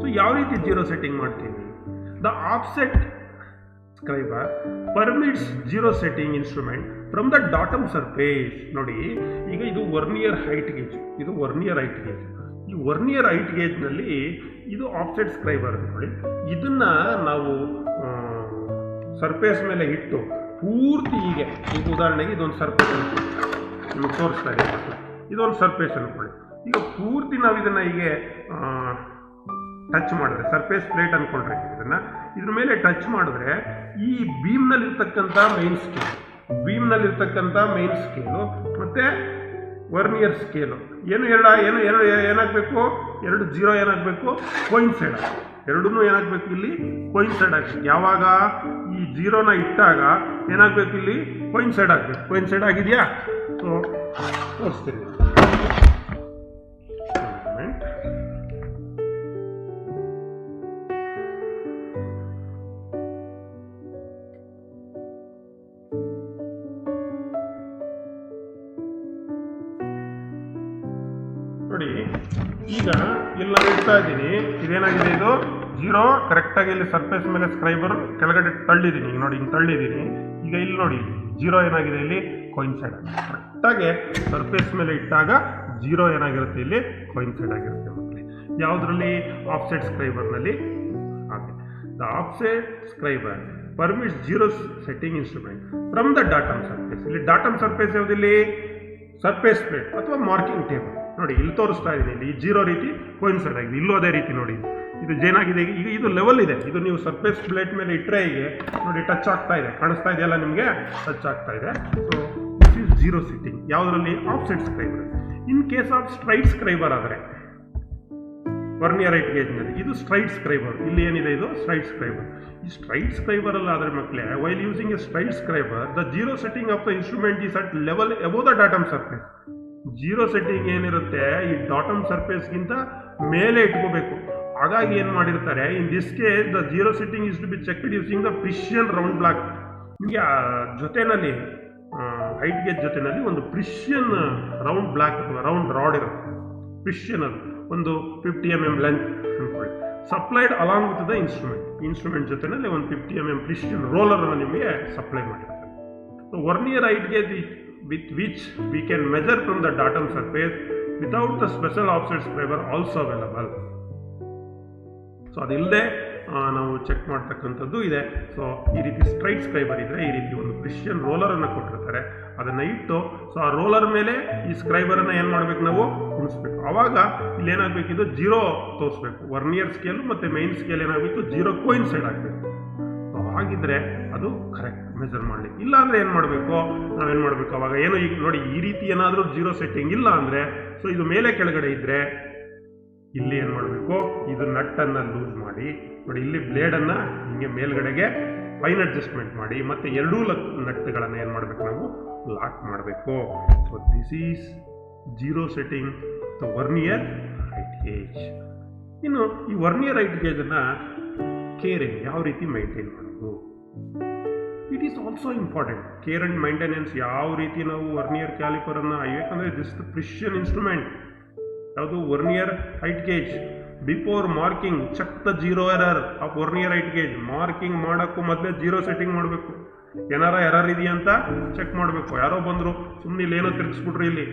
So ಯಾವ ರೀತಿ ಜೀರೋ ಸೆಟ್ಟಿಂಗ್ ಮಾಡ್ತೀವಿ, the offset scriber permits zero setting instrument from the datum surface. ನೋಡಿ, ಈಗ ಇದು ವರ್ನಿಯರ್ ಹೈಟ್ ಗೇಜ್, ಇದು ವರ್ನಿಯರ್ ಹೈಟ್ ಗೇಜ್. ಈ ವರ್ನಿಯರ್ ಹೈಟ್ ಗೇಜ್ನಲ್ಲಿ ಇದು ಆಫ್ಸೆಟ್ ಸ್ಕ್ರೈಬರ್ ನೋಡಿ, ಇದನ್ನ ನಾವು ಸರ್ಫೇಸ್ ಮೇಲೆ ಇಟ್ಟು ಪೂರ್ತಿ ಹೀಗೆ, ಈಗ ಉದಾಹರಣೆಗೆ ಇದೊಂದು ಸರ್ಫೇಸ್ ಅನ್ಕೊಳ್ಳಿ, ನಿಮಗೆ ತೋರಿಸ್ತಾ ಇದೆ, ಇದೊಂದು ಸರ್ಫೇಸ್ ಅನ್ಕೊಳ್ಳಿ. ಈಗ ಪೂರ್ತಿ ನಾವು ಇದನ್ನು ಹೀಗೆ ಟಚ್ ಮಾಡಿದ್ರೆ, ಸರ್ಫೇಸ್ ಪ್ಲೇಟ್ ಅಂದ್ಕೊಂಡ್ರೆ ಇದನ್ನು ಇದ್ರ ಮೇಲೆ ಟಚ್ ಮಾಡಿದ್ರೆ ಈ ಬೀಮ್ನಲ್ಲಿರ್ತಕ್ಕಂಥ ಮೈನ್ ಸ್ಕೇಲು ಮತ್ತು ವರ್ನಿಯರ್ ಸ್ಕೇಲು ಏನಾಗಬೇಕು, 2 ಜೀರೋ ಏನಾಗಬೇಕು, ಕೋಯಿನ್ಸೈಡ್ ಆಗಬೇಕು. ಎರಡೂ ಏನಾಗಬೇಕು, ಇಲ್ಲಿ ಕೋಯಿನ್ಸೈಡ್ ಆಗಬೇಕು. ಯಾವಾಗ ಈ ಜೀರೋನ ಇಟ್ಟಾಗ ಏನಾಗಬೇಕು, ಇಲ್ಲಿ ಕೋಯಿನ್ಸೈಡ್ ಆಗಬೇಕು. ಕೋಯಿನ್ಸೈಡ್ ಆಗಿದೆಯಾ, ಸೊ ತೋರಿಸ್ತೀನಿ. ನೋಡಿ, ಈಗ ಇಲ್ಲಿ ನಾನು ಇಡ್ತಾ ಇದ್ದೀನಿ, ಇದೇನಾಗಿದೆ, ಇದು ಜೀರೋ ಕರೆಕ್ಟಾಗಿ ಇಲ್ಲಿ ಸರ್ಫೇಸ್ ಮೇಲೆ ಸ್ಕ್ರೈಬರ್ ಕೆಳಗಡೆ ತಳ್ಳಿದ್ದೀನಿ. ಈಗ ನೋಡಿ, ಹಿಂಗೆ ತಳ್ಳಿದ್ದೀನಿ. ಈಗ ಇಲ್ಲಿ ನೋಡಿ, ಜೀರೋ ಏನಾಗಿದೆ, ಇಲ್ಲಿ ಕೋಯಿನ್ಸೈಡ್ ಆಗಿದೆ. ಕರೆಕ್ಟಾಗಿ ಸರ್ಫೇಸ್ ಮೇಲೆ ಇಟ್ಟಾಗ ಜೀರೋ ಏನಾಗಿರುತ್ತೆ, ಇಲ್ಲಿ ಕೋಯಿನ್ಸೈಡ್ ಆಗಿರುತ್ತೆ ಮಕ್ಕಳೇ. ಯಾವುದರಲ್ಲಿ, ಆಫ್ಸೆಟ್ ಸ್ಕ್ರೈಬರ್ನಲ್ಲಿ. ಹಾಗೆ the offset scriber permits zero setting instrument from the datum surface. ಇಲ್ಲಿ ಡಾಟಮ್ ಸರ್ಫೇಸ್ ಯಾವುದಿಲ್ಲಿ, ಸರ್ಫೇಸ್ ಪ್ಲೇಟ್ ಅಥವಾ ಮಾರ್ಕಿಂಗ್ ಟೇಬಲ್. ನೋಡಿ, ಇಲ್ಲಿ ತೋರಿಸ್ತಾ ಇದ್ದೀನಿ, ಇಲ್ಲಿ ಜೀರೋ ರೀತಿ ಕೋಯಿನ್ಸೈಡ್ ಆಗಿದೆ. ಇಲ್ಲೂ ಅದೇ ರೀತಿ ನೋಡಿ, ಇದು ಏನಾಗಿದೆ, ಈಗ ಇದು ಲೆವೆಲ್ ಇದೆ. ಇದು ನೀವು ಸರ್ಫೇಸ್ ಪ್ಲೇಟ್ ಮೇಲೆ ಇಟ್ಟರೆ ಹೀಗೆ ನೋಡಿ ಟಚ್ ಆಗ್ತಾ ಇದೆ, ಕಾಣಿಸ್ತಾ ಇದೆಯಲ್ಲ ನಿಮಗೆ, ಟಚ್ ಆಗ್ತಾ ಇದೆ. So this is zero setting. ಯಾವುದರಲ್ಲಿ, offset scriber. In case of straight scriber ಆದರೆ, ವರ್ನಿಯರ್ ಹೈಟ್ ಗೇಜ್ನಲ್ಲಿ ಇದು ಸ್ಟ್ರೈಟ್ ಸ್ಕ್ರೈಬರ್. ಇಲ್ಲಿ ಏನಿದೆ, ಇದು ಸ್ಟ್ರೈಟ್ ಸ್ಕ್ರೈಬರ್. ಈ ಸ್ಟ್ರೈಟ್ ಸ್ಕ್ರೈಬರ್ ಅಲ್ಲ ಆದರೆ ಮಕ್ಕಳೇ, while using a straight scriber the zero setting of the instrument is at level above the datum surface. Zero setting ಏನಿರುತ್ತೆ, ಈ ಡಾಟಮ್ ಸರ್ಫೇಸ್ಗಿಂತ ಮೇಲೆ ಇಟ್ಕೋಬೇಕು. ಹಾಗಾಗಿ ಏನು ಮಾಡಿರ್ತಾರೆ, in this case the zero setting is to be checked using the precision round block. ನಿಮಗೆ ಜೊತೆಯಲ್ಲಿ ಹೈಟ್ ಗೇಜ್ ಜೊತೆಯಲ್ಲಿ ಒಂದು ಪ್ರಿಷಿಯನ್ ರೌಂಡ್ ಬ್ಲಾಕ್ ಅಥವಾ ರೌಂಡ್ ರಾಡ್ ಇರುತ್ತೆ. ಪ್ರಿಷಿಯನ್ ಅದು ಒಂದು 50 mm ಲೆಂತ್ ಅಂದ್ಕೊಳ್ಳಿ, supplied along with the instrument ಜೊತೆಯಲ್ಲಿ ಒಂದು 50 mm ಪ್ರಿಷಿಯನ್ ರೋಲರನ್ನು ನಿಮಗೆ ಸಪ್ಲೈ ಮಾಡಿರ್ತಾರೆ. So vernier height gauge with which we can measure from the datum surface without the special offset scraper also available. So ಅದಿಲ್ಲದೆ ನಾವು check ಮಾಡ್ತಕ್ಕಂಥದ್ದು ಇದೆ. ಸೊ ಈ ರೀತಿ ಸ್ಟ್ರೈಟ್ ಸ್ಕ್ರೈಬರ್ ಇದ್ದರೆ ಈ ರೀತಿ ಒಂದು ಪ್ರಿಷಿಯನ್ ರೋಲರನ್ನು ಕೊಟ್ಟಿರ್ತಾರೆ, ಅದನ್ನು ಇಟ್ಟು ಸೊ ಆ ರೋಲರ್ ಮೇಲೆ ಈ ಸ್ಕ್ರೈಬರನ್ನು ಏನು ಮಾಡಬೇಕು, ನಾವು ಕುಣಿಸ್ಬೇಕು. ಆವಾಗ ಇಲ್ಲೇನಾಗಬೇಕು, ಇದು ಜೀರೋ ತೋರಿಸ್ಬೇಕು. ವರ್ನಿಯರ್ ಸ್ಕೇಲು ಮತ್ತು ಮೈನ್ ಸ್ಕೇಲ್ ಏನಾಗಬೇಕು, ಜೀರೋ ಕೋಯಿನ್ಸೈಡ್ ಆಗಬೇಕು. ಸೊ ಹಾಗಿದ್ರೆ ಅದು ಕರೆಕ್ಟ್ ಮೆಜರ್ ಮಾಡಲಿಕ್ಕೆ. ಇಲ್ಲ ಅಂದರೆ ಏನು ಮಾಡಬೇಕು, ನಾವೇನು ಮಾಡಬೇಕು, ಅವಾಗ ಏನೋ ಈಗ ನೋಡಿ, ಈ ರೀತಿ ಏನಾದರೂ ಜೀರೋ ಸೆಟ್ಟಿಂಗ್ ಇಲ್ಲ ಅಂದರೆ, ಸೊ ಇದು ಮೇಲೆ ಕೆಳಗಡೆ ಇದ್ದರೆ ಇಲ್ಲಿ ಏನು ಮಾಡಬೇಕು, ಇದು ನಟ್ಟನ್ನು ಲೂಸ್ ಮಾಡಿ ನೋಡಿ, ಇಲ್ಲಿ ಬ್ಲೇಡನ್ನು ಹಿಂಗೆ ಮೇಲ್ಗಡೆಗೆ ಫೈನ್ ಅಡ್ಜಸ್ಟ್ಮೆಂಟ್ ಮಾಡಿ ಮತ್ತು ಎರಡೂ ನಟ್ಟುಗಳನ್ನು ಏನು ಮಾಡಬೇಕು, ನಾವು ಲಾಕ್ ಮಾಡಬೇಕು. So this is zero setting the vernier height gauge. ಇನ್ನು ಈ ವರ್ನಿಯರ್ ಹೈಟ್ ಗೇಜನ್ನು ಕೇರಿಂಗ್ ಯಾವ ರೀತಿ ಮೈಂಟೈನ್ ಮಾಡೋದು, it is also important. Care and maintenance ಯಾವ ರೀತಿ ನಾವು ವರ್ನಿಯರ್ ಕ್ಯಾಲಿಪರನ್ನು, ಯಾಕಂದರೆ ದಿಸ್ ದ ಪ್ರಿಷಿಯನ್ ಇನ್ಸ್ಟ್ರೂಮೆಂಟ್. ಯಾವುದು, vernier height gauge. Before marking check the zero error of vernier height gauge. Marking ಮಾಡೋಕ್ಕೂ ಮೊದಲೇ ಜೀರೋ ಸೆಟ್ಟಿಂಗ್ ಮಾಡಬೇಕು. ಏನಾರ ಎರರ್ ಇದೆಯಾ ಅಂತ ಚೆಕ್ ಮಾಡಬೇಕು. ಯಾರೋ ಬಂದರು ಸುಮ್ಮನೆ ಇಲ್ಲಿ ಏನೋ ತಿರ್ಗಿಸ್ಬಿಟ್ರು ಇಲ್ಲಿ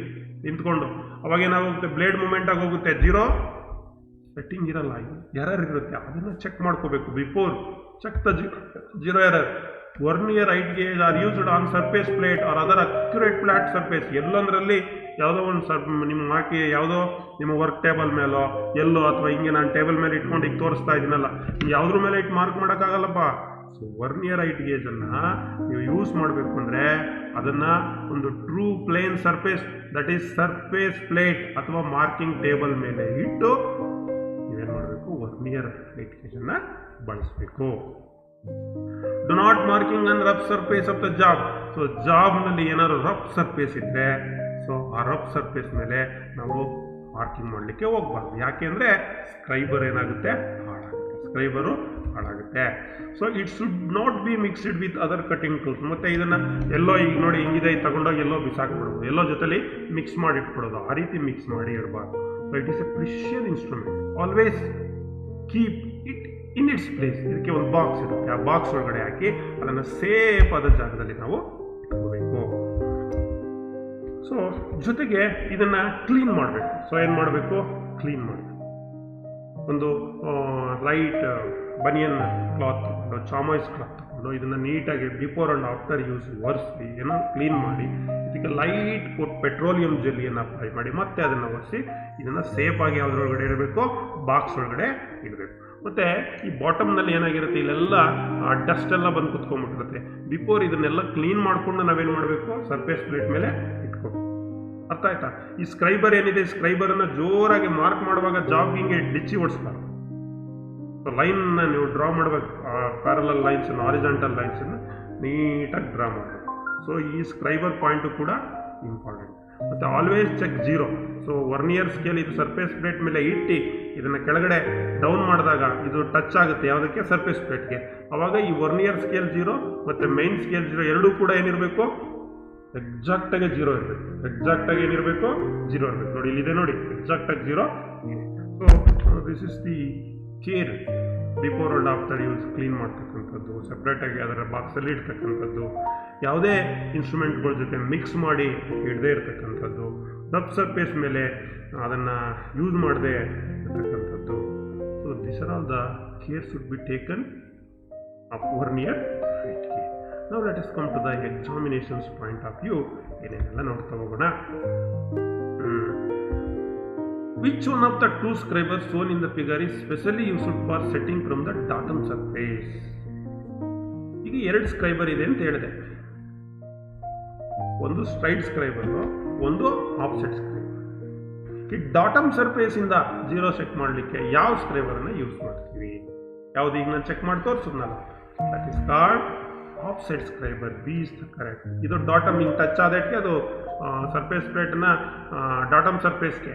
ನಿಂತ್ಕೊಂಡು, ಅವಾಗ ಏನಾಗುತ್ತೆ, ಬ್ಲೇಡ್ ಮೂಮೆಂಟ್ ಆಗಿ ಹೋಗುತ್ತೆ, ಜೀರೋ ಸೆಟ್ಟಿಂಗ್ ಇರಲ್ಲ, ಎರರ್ ಇರುತ್ತೆ, ಅದನ್ನು ಚೆಕ್ ಮಾಡ್ಕೋಬೇಕು. Before check the zero error. Vernier height gauge are used on surface plate or other accurate flat surface. ಎಲ್ಲಂದ್ರಲ್ಲಿ ಯಾವುದೋ ಒಂದು ನಿಮ್ಮ ಹಾಕಿ ಯಾವುದೋ ನಿಮ್ಮ ವರ್ಕ್ ಟೇಬಲ್ ಮೇಲೋ ಎಲ್ಲೋ ಅಥವಾ ಹಿಂಗೆ ನಾನು ಟೇಬಲ್ ಮೇಲೆ ಇಟ್ಕೊಂಡು ಈಗ ತೋರಿಸ್ತಾ ಇದ್ದೀನಲ್ಲ, ಯಾವುದ್ರ ಮೇಲೆ ಇಟ್ಟು ಮಾರ್ಕ್ ಮಾಡೋಕ್ಕಾಗಲ್ಲಪ್ಪ. ಸೊ ವರ್ನಿಯರ್ ಹೈಟ್ ಗೇಜನ್ನು ನೀವು ಯೂಸ್ ಮಾಡಬೇಕು ಅಂದರೆ ಅದನ್ನು ಒಂದು true plane surface, that is surface plate ಅಥವಾ ಮಾರ್ಕಿಂಗ್ ಟೇಬಲ್ ಮೇಲೆ ಇಟ್ಟು ನೀವೇನು ಮಾಡಬೇಕು, ವರ್ನಿಯರ್ ಹೈಟ್ ಗೇಜನ್ನು ಬಳಸಬೇಕು. Do not marking on rough surface of the job. So ಜಾಬ್ನಲ್ಲಿ ಏನಾದ್ರು ರಫ್ ಸರ್ಫೇಸ್ ಇದ್ದರೆ ಸೊ ಆ ರಫ್ ಸರ್ಫೇಸ್ ಮೇಲೆ ನಾವು ಮಾರ್ಕಿಂಗ್ ಮಾಡಲಿಕ್ಕೆ ಹೋಗ್ಬಾರ್ದು. ಯಾಕೆಂದರೆ ಸ್ಕ್ರೈಬರ್ ಏನಾಗುತ್ತೆ, ಸ್ಕ್ರೈಬರು ಹಾಳಾಗುತ್ತೆ. So it should not be mixed with other cutting tools. ಮತ್ತು ಇದನ್ನು ಎಲ್ಲೋ ಈಗ ನೋಡಿ ಹಿಂಗಿದೆ ತಗೊಂಡೋಗಿ ಎಲ್ಲೋ ಬಿಸಾಕ್ಬಿಡೋದು, ಎಲ್ಲೋ ಜೊತೆಲಿ ಮಿಕ್ಸ್ ಮಾಡಿ ಇಟ್ಬಿಡೋದು, ಆ ರೀತಿ ಮಿಕ್ಸ್ ಮಾಡಿ ಇರಬಾರ್ದು. So it is A precious instrument. Always keep it in its place. ಇದಕ್ಕೆ ಒಂದು ಬಾಕ್ಸ್ ಇರುತ್ತೆ, ಆ ಬಾಕ್ಸ್ ಒಳಗಡೆ ಹಾಕಿ ಅದನ್ನು ಸೇಫ್ ಆದ ಜಾಗದಲ್ಲಿ ನಾವು ಇಟ್ಕೋಬೇಕು. ಸೊ ಜೊತೆಗೆ ಇದನ್ನು ಕ್ಲೀನ್ ಮಾಡಬೇಕು. ಸೊ ಏನು ಮಾಡಬೇಕು, ಕ್ಲೀನ್ ಮಾಡಬೇಕು. ಒಂದು ಲೈಟ್ ಬನಿಯನ್ ಕ್ಲಾತ್ ತಗೊಂಡು, ಚಾಮಾಯ್ಸ್ ಕ್ಲಾತ್ ತಗೊಂಡು ಇದನ್ನು ನೀಟಾಗಿ ಬಿಫೋರ್ ಆ್ಯಂಡ್ ಆಫ್ಟರ್ ಯೂಸ್ ಒರೆಸಿ ಏನೋ ಕ್ಲೀನ್ ಮಾಡಿ, ಇದಕ್ಕೆ ಲೈಟ್ ಪೆಟ್ರೋಲಿಯಂ ಜೆಲ್ಲಿಯನ್ನು ಅಪ್ಲೈ ಮಾಡಿ ಮತ್ತೆ ಅದನ್ನು ಒರೆಸಿ ಇದನ್ನು ಸೇಫಾಗಿ ಯಾವುದ್ರೊಳಗಡೆ ಇಡಬೇಕು, ಬಾಕ್ಸ್ ಒಳಗಡೆ ಇಡಬೇಕು. ಮತ್ತು ಈ ಬಾಟಮ್ನಲ್ಲಿ ಏನಾಗಿರುತ್ತೆ, ಇಲ್ಲೆಲ್ಲ ಡಸ್ಟ್ ಎಲ್ಲ ಬಂದು ಕುತ್ಕೊಂಡ್ಬಿಟ್ಟಿರುತ್ತೆ. ಬಿಫೋರ್ ಇದನ್ನೆಲ್ಲ ಕ್ಲೀನ್ ಮಾಡಿಕೊಂಡು ನಾವೇನು ಮಾಡಬೇಕು, ಸರ್ಫೇಸ್ ಪ್ಲೇಟ್ ಮೇಲೆ ಇಟ್ಕೋಬೇಕು. ಅರ್ಥ ಆಯ್ತಾ? ಈ ಸ್ಕ್ರೈಬರ್ ಏನಿದೆ, ಸ್ಕ್ರೈಬರನ್ನು ಜೋರಾಗಿ ಮಾರ್ಕ್ ಮಾಡುವಾಗ ಜಾಗಿಂಗ್ಗೆ ಡಿಚ್ಚಿ ಓಡಿಸ್ಬಾರ್ದು. ಸೊ ಲೈನ್ನ ನೀವು ಡ್ರಾ ಮಾಡಬೇಕು, ಪ್ಯಾರಲಲ್ ಲೈನ್ಸನ್ನು, ಹಾರಿಜಾಂಟಲ್ ಲೈನ್ಸನ್ನು ನೀಟಾಗಿ ಡ್ರಾ ಮಾಡಬೇಕು. ಸೊ ಈ ಸ್ಕ್ರೈಬರ್ ಪಾಯಿಂಟು ಕೂಡ ಇಂಪಾರ್ಟೆಂಟ್. ಮತ್ತು always check zero. So vernier scale ಇದು ಸರ್ಫೇಸ್ ಪ್ಲೇಟ್ ಮೇಲೆ ಇಟ್ಟು ಇದನ್ನು ಕೆಳಗಡೆ ಡೌನ್ ಮಾಡಿದಾಗ ಇದು ಟಚ್ ಆಗುತ್ತೆ ಯಾವುದಕ್ಕೆ, ಸರ್ಫೇಸ್ ಪ್ಲೇಟ್ಗೆ. ಆವಾಗ ಈ ವರ್ನಿಯರ್ ಸ್ಕೇಲ್ ಜೀರೋ ಮತ್ತು ಮೈನ್ ಸ್ಕೇಲ್ ಜೀರೋ ಎರಡೂ ಕೂಡ ಏನಿರಬೇಕು, ಎಕ್ಸಾಕ್ಟಾಗಿ ಜೀರೋ ಇರಬೇಕು. ಎಕ್ಸಾಕ್ಟಾಗಿ ಏನಿರಬೇಕು, ಜೀರೋ ಇರಬೇಕು. ನೋಡಿ ಇಲ್ಲಿದೆ ನೋಡಿ, ಎಕ್ಸಾಕ್ಟಾಗಿ zero. So this is the care before and after use. Clean ಮಾಡ್ತಕ್ಕಂಥದ್ದು, ಸಪ್ರೇಟಾಗಿ ಅದರ ಬಾಕ್ಸಲ್ಲಿ ಇಡ್ತಕ್ಕಂಥದ್ದು, ಯಾವುದೇ ಇನ್ಸ್ಟ್ರೂಮೆಂಟ್ಗಳ ಜೊತೆ ಮಿಕ್ಸ್ ಮಾಡಿ ಇಡದೇ ಇರ್ತಕ್ಕಂಥದ್ದು, ರಫ್ ಸರ್ಫೇಸ್ ಮೇಲೆ ಅದನ್ನು ಯೂಸ್ ಮಾಡದೆ ಇರ್ತಕ್ಕಂಥದ್ದು. So this are all the care should be taken of vernier height gauge. ನಾವು let us come to the examinations point of view. ಏನೇನೆಲ್ಲ ನೋಡ್ತಾ ಹೋಗೋಣ. Which one of the two scribers shown in the figure is specially used for setting from the datum surface? ಈಗ ಎರಡು scriber ಇದೆ ಅಂತ ಹೇಳಿದೆ, ಒಂದು ಸ್ಟ್ರೈಟ್ ಸ್ಕ್ರೈಬರು, ಒಂದು ಆಫ್ಸೆಟ್ ಸ್ಕ್ರೈಬರ್. ಈ ಡಾಟಮ್ ಸರ್ಫೇಸಿಂದ ಜೀರೋ ಸೆಟ್ ಮಾಡಲಿಕ್ಕೆ ಯಾವ ಸ್ಕ್ರೈಬರನ್ನು ಯೂಸ್ ಮಾಡ್ತೀವಿ? ಯಾವುದು ಈಗ ನಾನು ಚೆಕ್ ಮಾಡಿ ತೋರಿಸಿದ್ನಲ್ಲ, that is called offset scriber. B is the correct. ಇದು ಡಾಟಮ್ ಹಿಂಗೆ ಟಚ್ ಆದಕ್ಕೆ ಅದು ಸರ್ಫೇಸ್ ಪ್ಲೇಟ್ನ ಡಾಟಮ್ ಸರ್ಫೇಸ್ಗೆ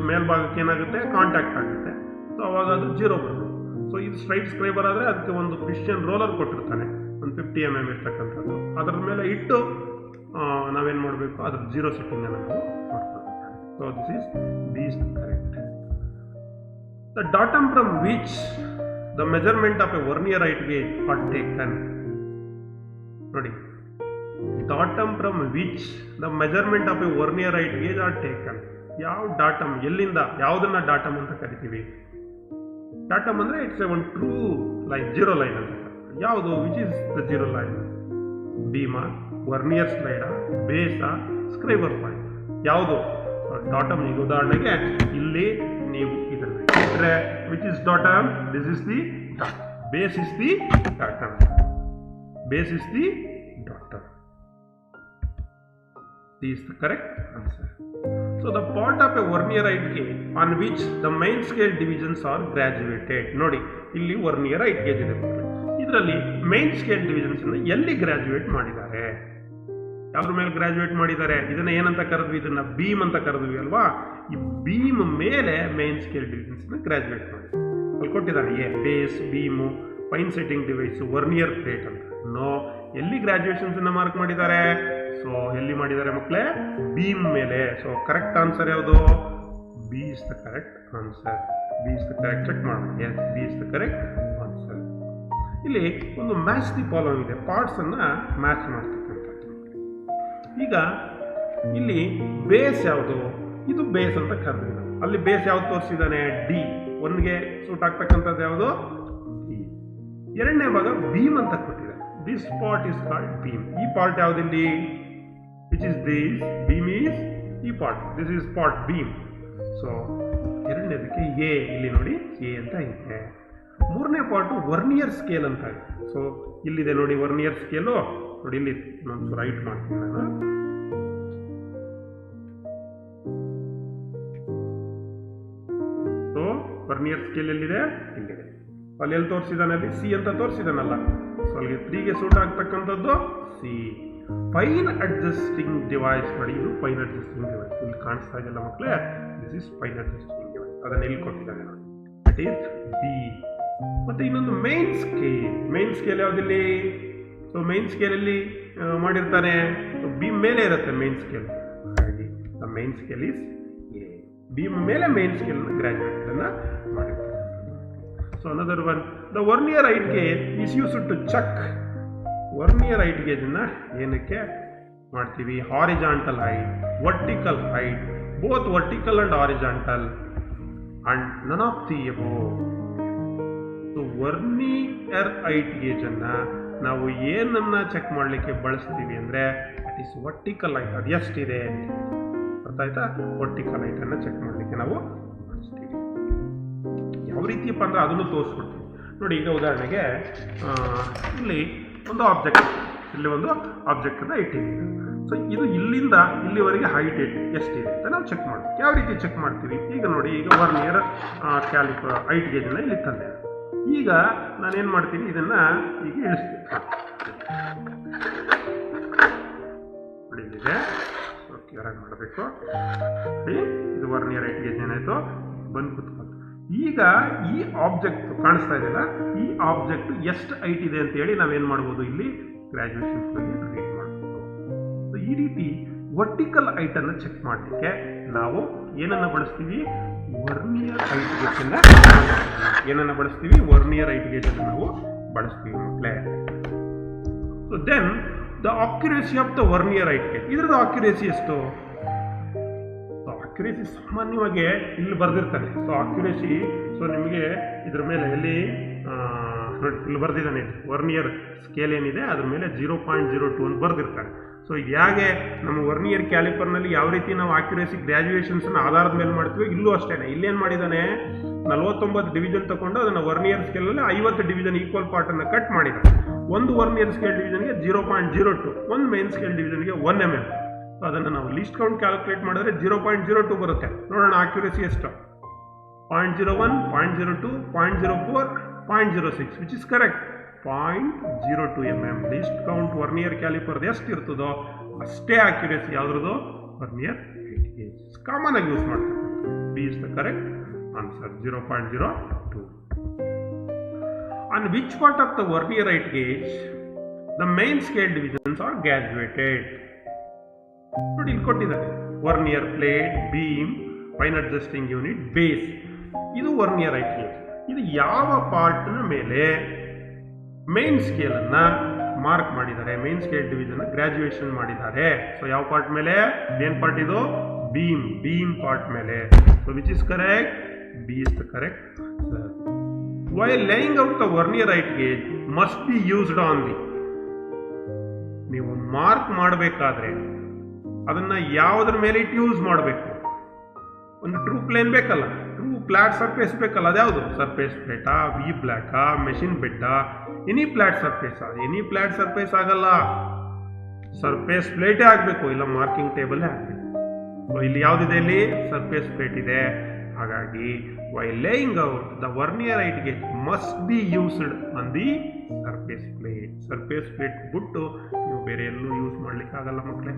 ಮೇಲ್ಭಾಗಕ್ಕೆ ಏನಾಗುತ್ತೆ, ಕಾಂಟ್ಯಾಕ್ಟ್ ಆಗುತ್ತೆ. ಸೊ ಅವಾಗ ಅದು ಜೀರೋ ಬರುತ್ತೆ. ಸೊ ಇದು ಸ್ಟ್ರೈಟ್ ಸ್ಕ್ರೈಬರ್ ಆದರೆ ಅದಕ್ಕೆ ಒಂದು ಕ್ರಿಶ್ಚಿಯನ್ ರೋಲರ್ ಕೊಟ್ಟಿರ್ತಾನೆ, ಒಂದು 50 mm ಇರ್ತಕ್ಕಂಥದ್ದು. ಅದರ ಮೇಲೆ ಇಟ್ಟು ನಾವೇನು ಮಾಡಬೇಕು, ಅದ್ರ ಜೀರೋ ಸೆಟ್ಟಿಂಗನ್ನು ನಾವು ಮಾಡ್ಕೊಳ್ಬೇಕಾಗುತ್ತೆ. So this is B is the correct. The datum from which the measurement of a vernier height gauge are taken. ನೋಡಿ, datum from which the measurement of a vernier height gauge are taken. ಯಾವ datum, ಎಲ್ಲಿಂದ, ಯಾವುದನ್ನ datum ಅಂತ ಕರಿತೀವಿ? Datum ಅಂದರೆ it's a one true line, zero line ಅಂತ. ಯಾವುದು, which is the zero line? ಬೀಮಾ, ವರ್ನಿಯರ್ ಸ್ಲೈಡ, ಬೇಸ, ಸ್ಕ್ರೈಬರ್ ಪಾಯಿಂಟ್. ಯಾವುದು ಡಾಟಮ್? ಈಗ ಉದಾಹರಣೆಗೆ ಇಲ್ಲಿ ನೀವು ಇದನ್ನು ಇಟ್ಟರೆ which is datum? This is the datum. Base is the datum. Base is the daughter. This is the correct answer. So the part of a vernier height gauge on which the main scale divisions are graduated. ನೋಡಿ, ಇಲ್ಲಿ vernier height gauge ಇದೆ, ಇದರಲ್ಲಿ main scale divisions ಅನ್ನು ಎಲ್ಲಿ graduate ಮಾಡಿದ್ದಾರೆ? ಯಾವ್ದ್ರ ಮೇಲೆ graduate ಮಾಡಿದ್ದಾರೆ? ಇದನ್ನ ಏನಂತ ಕರೆದ್ವಿ? ಇದನ್ನ ಬೀಮ್ ಅಂತ ಕರೆದ್ವಿ ಅಲ್ವಾ? ಈ ಬೀಮ್ ಮೇಲೆ ಮೈನ್ ಸ್ಕೇಲ್ ಡಿವಿಷನ್ಸ್ ಗ್ರಾಜುಯೇಟ್ ಮಾಡಿ ಅಲ್ಲಿ ಕೊಟ್ಟಿದ್ದಾರೆ. Base, beam, fine setting device, vernier plate ಅಂತ. ನೋ, ಎಲ್ಲಿ ಗ್ರಾಜುಯೇಷನ್ಸ್ ಅನ್ನ ಮಾರ್ಕ್ ಮಾಡಿದ್ದಾರೆ? ಸೊ ಎಲ್ಲಿ ಮಾಡಿದ್ದಾರೆ ಮಕ್ಕಳೇ? ಬೀಮ್ ಮೇಲೆ. ಸೊ ಕರೆಕ್ಟ್ ಆನ್ಸರ್ ಯಾವುದು? B is the correct answer. B is the correct. Check ಮಾಡೋಣ. Yes, B is the correct answer. ಇಲ್ಲಿ ಒಂದು ಮ್ಯಾಚ್ ದಿ ಫಾಲೋವಿಂಗ್ ಇದೆ, ಪಾರ್ಟ್ಸನ್ನು ಮ್ಯಾಚ್ ಮಾಡ್ತಕ್ಕಂಥದ್ದು. ಈಗ ಇಲ್ಲಿ ಬೇಸ್ ಯಾವುದು, ಇದು ಬೇಸ್ ಅಂತ ಕರೆದಿಲ್ಲ. ಅಲ್ಲಿ ಬೇಸ್ ಯಾವ್ದು ತೋರಿಸಿದ್ದಾನೆ, ಡಿ. ಒನ್ಗೆ ಸೂಟ್ ಆಗ್ತಕ್ಕಂಥದ್ದು ಯಾವುದು, ಡಿ. ಎರಡನೇ ಭಾಗ ಬೀಮ್ ಅಂತ ಕೊಟ್ಟಿದೆ. This part is called beam. ಈ ಪಾರ್ಟ್ ಯಾವುದಿಲ್ಲಿ, which is this, beam is ಈ part, this is part beam. So ಎರಡನೇದಕ್ಕೆ ಎ, ಇಲ್ಲಿ ನೋಡಿ ಎ ಅಂತ ಇದೆ. ಮೂರನೇ ಪಾರ್ಟು ವರ್ನಿಯರ್ ಸ್ಕೇಲ್ ಅಂತ ಇದೆ. ಸೊ ಇಲ್ಲಿದೆ ನೋಡಿ ವರ್ನಿಯರ್ ಸ್ಕೇಲು, ನೋಡಿ ಇಲ್ಲಿ ನಾನು ರೈಟ್ ಮಾಡ್ತೀನಿ ನಾನು. ಸೊ ವರ್ನಿಯರ್ ಸ್ಕೇಲ್ ಎಲ್ಲಿದೆ, ಇಲ್ಲಿದೆ. ಅಲ್ಲಿ ಎಲ್ಲಿ ತೋರಿಸಿದಾನೆ, ಅಲ್ಲಿ ಸಿ ಅಂತ ತೋರಿಸಿದಾನಲ್ಲ. ಸೊ ಅಲ್ಲಿಗೆ 3ಗೆ ಸೂಟ್ ಆಗ್ತಕ್ಕಂಥದ್ದು ಸಿ. ಫೈನ್ ಅಡ್ಜಸ್ಟಿಂಗ್ ಡಿವೈಸ್ ನೋಡಿ, ಇದು ಫೈನ್ ಅಡ್ಜಸ್ಟಿಂಗ್ ಡಿವೈಸ್. ಇಲ್ಲಿ ಕಾಣಿಸ್ತಾ ಇದೆಯಲ್ಲ ಮಕ್ಕಳೇ, this is fine adjusting device. ಅದನ್ನು ಎಲ್ಲಿ ಕೊಟ್ಟಿದ್ದಾನೆ ನೋಡಿ, ದಟ್ ಈಸ್ ಬಿ. ಮತ್ತೆ ಇನ್ನೊಂದು ಮೈನ್ ಸ್ಕೇಲ್. ಮೈನ್ ಸ್ಕೇಲ್ ಯಾವುದಿಲ್ಲಿ, ಸೊ ಮೈನ್ ಸ್ಕೇಲಲ್ಲಿ ಮಾಡಿರ್ತಾನೆ, ಸೊ ಬೀಮ್ ಮೇಲೆ ಇರುತ್ತೆ ಮೈನ್ ಸ್ಕೇಲ್. ಹಾಗಾಗಿ the main scale is A. Beam ಮೇಲೆ ಮೈನ್ ಸ್ಕೇಲ್ ಗ್ರಾಜುಯೇಟ್ ಅನ್ನ ಮಾಡಿರ್ತಾರೆ. So another one, the vernier height gauge is used to check. Vernier height ಗೇಜನ್ನು ಏನಕ್ಕೆ ಮಾಡ್ತೀವಿ, horizontal height, vertical height, both vertical and horizontal and none of the above. So vernier height ಗೇಜನ್ನು ನಾವು ಏನನ್ನ check ಮಾಡಲಿಕ್ಕೆ ಬಳಸ್ತೀವಿ ಅಂದರೆ ಇಟ್ ಈಸ್ ವರ್ಟಿಕಲ್ ಹೈಟ್. ಅದು ಎಷ್ಟಿದೆ ಅರ್ಥ ಆಯ್ತಾ, ವರ್ಟಿಕಲ್ ಹೈಟನ್ನು ಚೆಕ್ ಮಾಡಲಿಕ್ಕೆ ನಾವು ಬಳಸ್ತೀವಿ. ಯಾವ ರೀತಿಯಪ್ಪ ಅಂದರೆ ಅದನ್ನು ತೋರಿಸ್ಕೊಡ್ತೀವಿ ನೋಡಿ. ಈಗ ಉದಾಹರಣೆಗೆ ಇಲ್ಲಿ ಒಂದು ಆಬ್ಜೆಕ್ಟ್, ಇಲ್ಲಿ ಒಂದು ಆಬ್ಜೆಕ್ಟನ್ನು ಇಟ್ಟಿದ್ದೀವಿ. ಸೊ ಇದು ಇಲ್ಲಿಂದ ಇಲ್ಲಿವರೆಗೆ ಹೈಟ್ ಎಷ್ಟಿದೆ ಅಂತ ನಾವು ಚೆಕ್ ಮಾಡ್ತೀವಿ. ಯಾವ ರೀತಿ ಚೆಕ್ ಮಾಡ್ತೀವಿ, ಈಗ ನೋಡಿ, ಈಗ ವರ್ನಿಯರ್ ಕ್ಯಾಲಿಪರ್ ಹೈಟ್ ಗೇಜನ್ನು ಇಲ್ಲಿ ತಂದೆ. ಈಗ ನಾನೇನು ಮಾಡ್ತೀನಿ, ಇದನ್ನು ಈಗ ಇಳಿಸ್ತೀನಿ. ಇಲ್ಲಿದೆ, ಕ್ಲಿಯರಾಗಿ ಮಾಡಬೇಕು. ಇದು ವರ್ನಿಯರ್ ಹೈಟ್ ಗೇಜ್ ಏನಾಯಿತು, ಬಂದು ಕುತ್ಕೊಂಡು. ಈಗ ಈ ಆಬ್ಜೆಕ್ಟ್ ಕಾಣಿಸ್ತಾ ಇದೆಯಲ್ಲ, ಈ ಆಬ್ಜೆಕ್ಟ್ ಎಷ್ಟು ಹೈಟ್ ಇದೆ ಅಂತ ಹೇಳಿ ನಾವೇನು ಮಾಡ್ಬೋದು, ಇಲ್ಲಿ ಗ್ರಾಜುಯೇಷನ್ ರೀಡ್ ಮಾಡ್ಬೋದು. ಸೊ ಈ ರೀತಿ ವರ್ಟಿಕಲ್ ಹೈಟನ್ನು ಚೆಕ್ ಮಾಡಲಿಕ್ಕೆ ನಾವು ಏನನ್ನು ಬಳಸ್ತೀವಿ, ವರ್ನಿಯರ್ ಹೈಟ್ ಗೇಜನ್ನು. ಏನನ್ನು ಬಳಸ್ತೀವಿ, ವರ್ನಿಯರ್ ಹೈಟ್ ಗೇಜನ್ನು ನಾವು ಬಳಸ್ತೀವಿ ಮಕ್ಕಳೇ. So then the accuracy of the vernier height gauge. ಇದ್ರದ್ದು ಅಕ್ಯುರೇಸಿ ಎಷ್ಟು, ಅಕ್ಯುರೇಸಿ ಸಾಮಾನ್ಯವಾಗಿ ಇಲ್ಲಿ ಬರೆದಿರ್ತಾನೆ. ಸೊ ಅಕ್ಯುರೇಸಿ, ಸೊ ನಿಮಗೆ ಇದ್ರ ಮೇಲೆ ಎಲ್ಲಿ ನೋಡಿ ಇಲ್ಲಿ ಬರೆದಿದ್ದಾನೆ, ವರ್ನಿಯರ್ ಸ್ಕೇಲ್ ಏನಿದೆ ಅದ್ರ ಮೇಲೆ 0.02 ಅಂತ ಬರೆದಿರ್ತಾನೆ. ಸೊ ಇದು ಹೇಗೆ ನಮ್ಮ ವರ್ನಿಯರ್ ಕ್ಯಾಲಿಪರ್ನಲ್ಲಿ ಯಾವ ರೀತಿ ನಾವು ಅಕ್ಯುರೇಸಿ ಗ್ರ್ಯಾಜುಯೇಷನ್ಸ್ನ ಆಧಾರದ ಮೇಲೆ ಮಾಡ್ತೀವಿ, ಇಲ್ಲೂ ಅಷ್ಟೇ. ಇಲ್ಲೇನು ಮಾಡಿದ್ದಾನೆ, 49 ಡಿವಿಷನ್ ತಗೊಂಡು ಅದನ್ನು ವರ್ನಿಯರ್ ಸ್ಕೇಲಲ್ಲಿ 50 ಡಿವಿಷನ್ ಈಕ್ವಲ್ ಪಾರ್ಟನ್ನು ಕಟ್ ಮಾಡಿದ್ದಾನೆ. ಒಂದು ವರ್ನಿಯರ್ ಸ್ಕೇಲ್ ಡಿವಿಷನ್ಗೆ 0.02, ಒಂದು ಮೈನ್ ಸ್ಕೇಲ್ ಡಿವಿಷನ್ಗೆ 1 mm. ಸೊ ಅದನ್ನು ನಾವು ಲೀಸ್ಟ್ ಕೌಂಟ್ ಕ್ಯಾಲ್ಕುಲೇಟ್ ಮಾಡಿದ್ರೆ 0.02 ಬರುತ್ತೆ. ನೋಡೋಣ ಅಕ್ಯುರೇಸಿ ಎಷ್ಟು, 0.01, 0.02, 0.04, 0.06, which is correct, 0.02 mm. Least count vernier ಕ್ಯಾಲಿಪರ್ದು ಎಷ್ಟು ಇರ್ತದೋ ಅಷ್ಟೇ ಅಕ್ಯುರೇಸಿ ಯಾವುದ್ರದ್ದು, ವರ್ನಿಯರ್ ಹೈಟ್ ಗೇಜ್. ಕಾಮನ್ ಆಗಿ ಯೂಸ್ ಮಾಡ್ತಾರೆ. B is the correct answer, 0.02. On which part of the vernier height gauge the main scale divisions are graduated? ನೋಡಿ ಇಲ್ಲಿ ಕೊಟ್ಟಿದ್ದಾರೆ, vernier plate, beam, fine adjusting unit, base. ಇದು vernier height gauge. ಇದು ಯಾವ ಪಾರ್ಟ್ನ ಮೇಲೆ main ಸ್ಕೇಲನ್ನು mark ಮಾಡಿದ್ದಾರೆ, main scale division graduation ಮಾಡಿದ್ದಾರೆ. So ಯಾವ ಪಾರ್ಟ್ ಮೇಲೆ, ಏನು ಪಾರ್ಟ್ ಇದು, ಬೀಮ್, ಬೀಮ್ ಪಾರ್ಟ್ ಮೇಲೆ. So which is correct, B is the correct answer. While laying out the vernier height gauge must be used on the, ನೀವು mark ಮಾಡಬೇಕಾದ್ರೆ ಅದನ್ನ ಯಾವುದ್ರ ಮೇಲೆ ಇಟ್ಟು ಯೂಸ್ ಮಾಡಬೇಕು, ಒಂದು ಟ್ರೂ ಪ್ಲೇನ್ ಬೇಕಲ್ಲ, ಟ್ರೂ ಫ್ಲಾಟ್ ಸರ್ಫೇಸ್ ಬೇಕಲ್ಲ, ಅದ್ಯಾವುದು, ಸರ್ಫೇಸ್ ಪ್ಲೇಟಾ, ವಿ ಬ್ಲ್ಯಾಕಾ, ಮೆಷಿನ್ ಬೆಡ್ಡಾ, any flat surface. Any flat surface ಆಗಲ್ಲ, ಸರ್ಫೇಸ್ ಪ್ಲೇಟೇ ಆಗಬೇಕು, ಇಲ್ಲ ಮಾರ್ಕಿಂಗ್ ಟೇಬಲೇ ಆಗಬೇಕು. ಸೊ ಇಲ್ಲಿ ಯಾವುದಿದೆ, ಇಲ್ಲಿ ಸರ್ಫೇಸ್ ಪ್ಲೇಟ್ ಇದೆ. ಹಾಗಾಗಿ while laying out the vernier height gauge must be used on the surface plate. Surface plate ಬಿಟ್ಟು ನೀವು ಬೇರೆ ಎಲ್ಲೂ ಯೂಸ್ ಮಾಡ್ಲಿಕ್ಕೆ ಆಗಲ್ಲ ಮಕ್ಕಳೇ,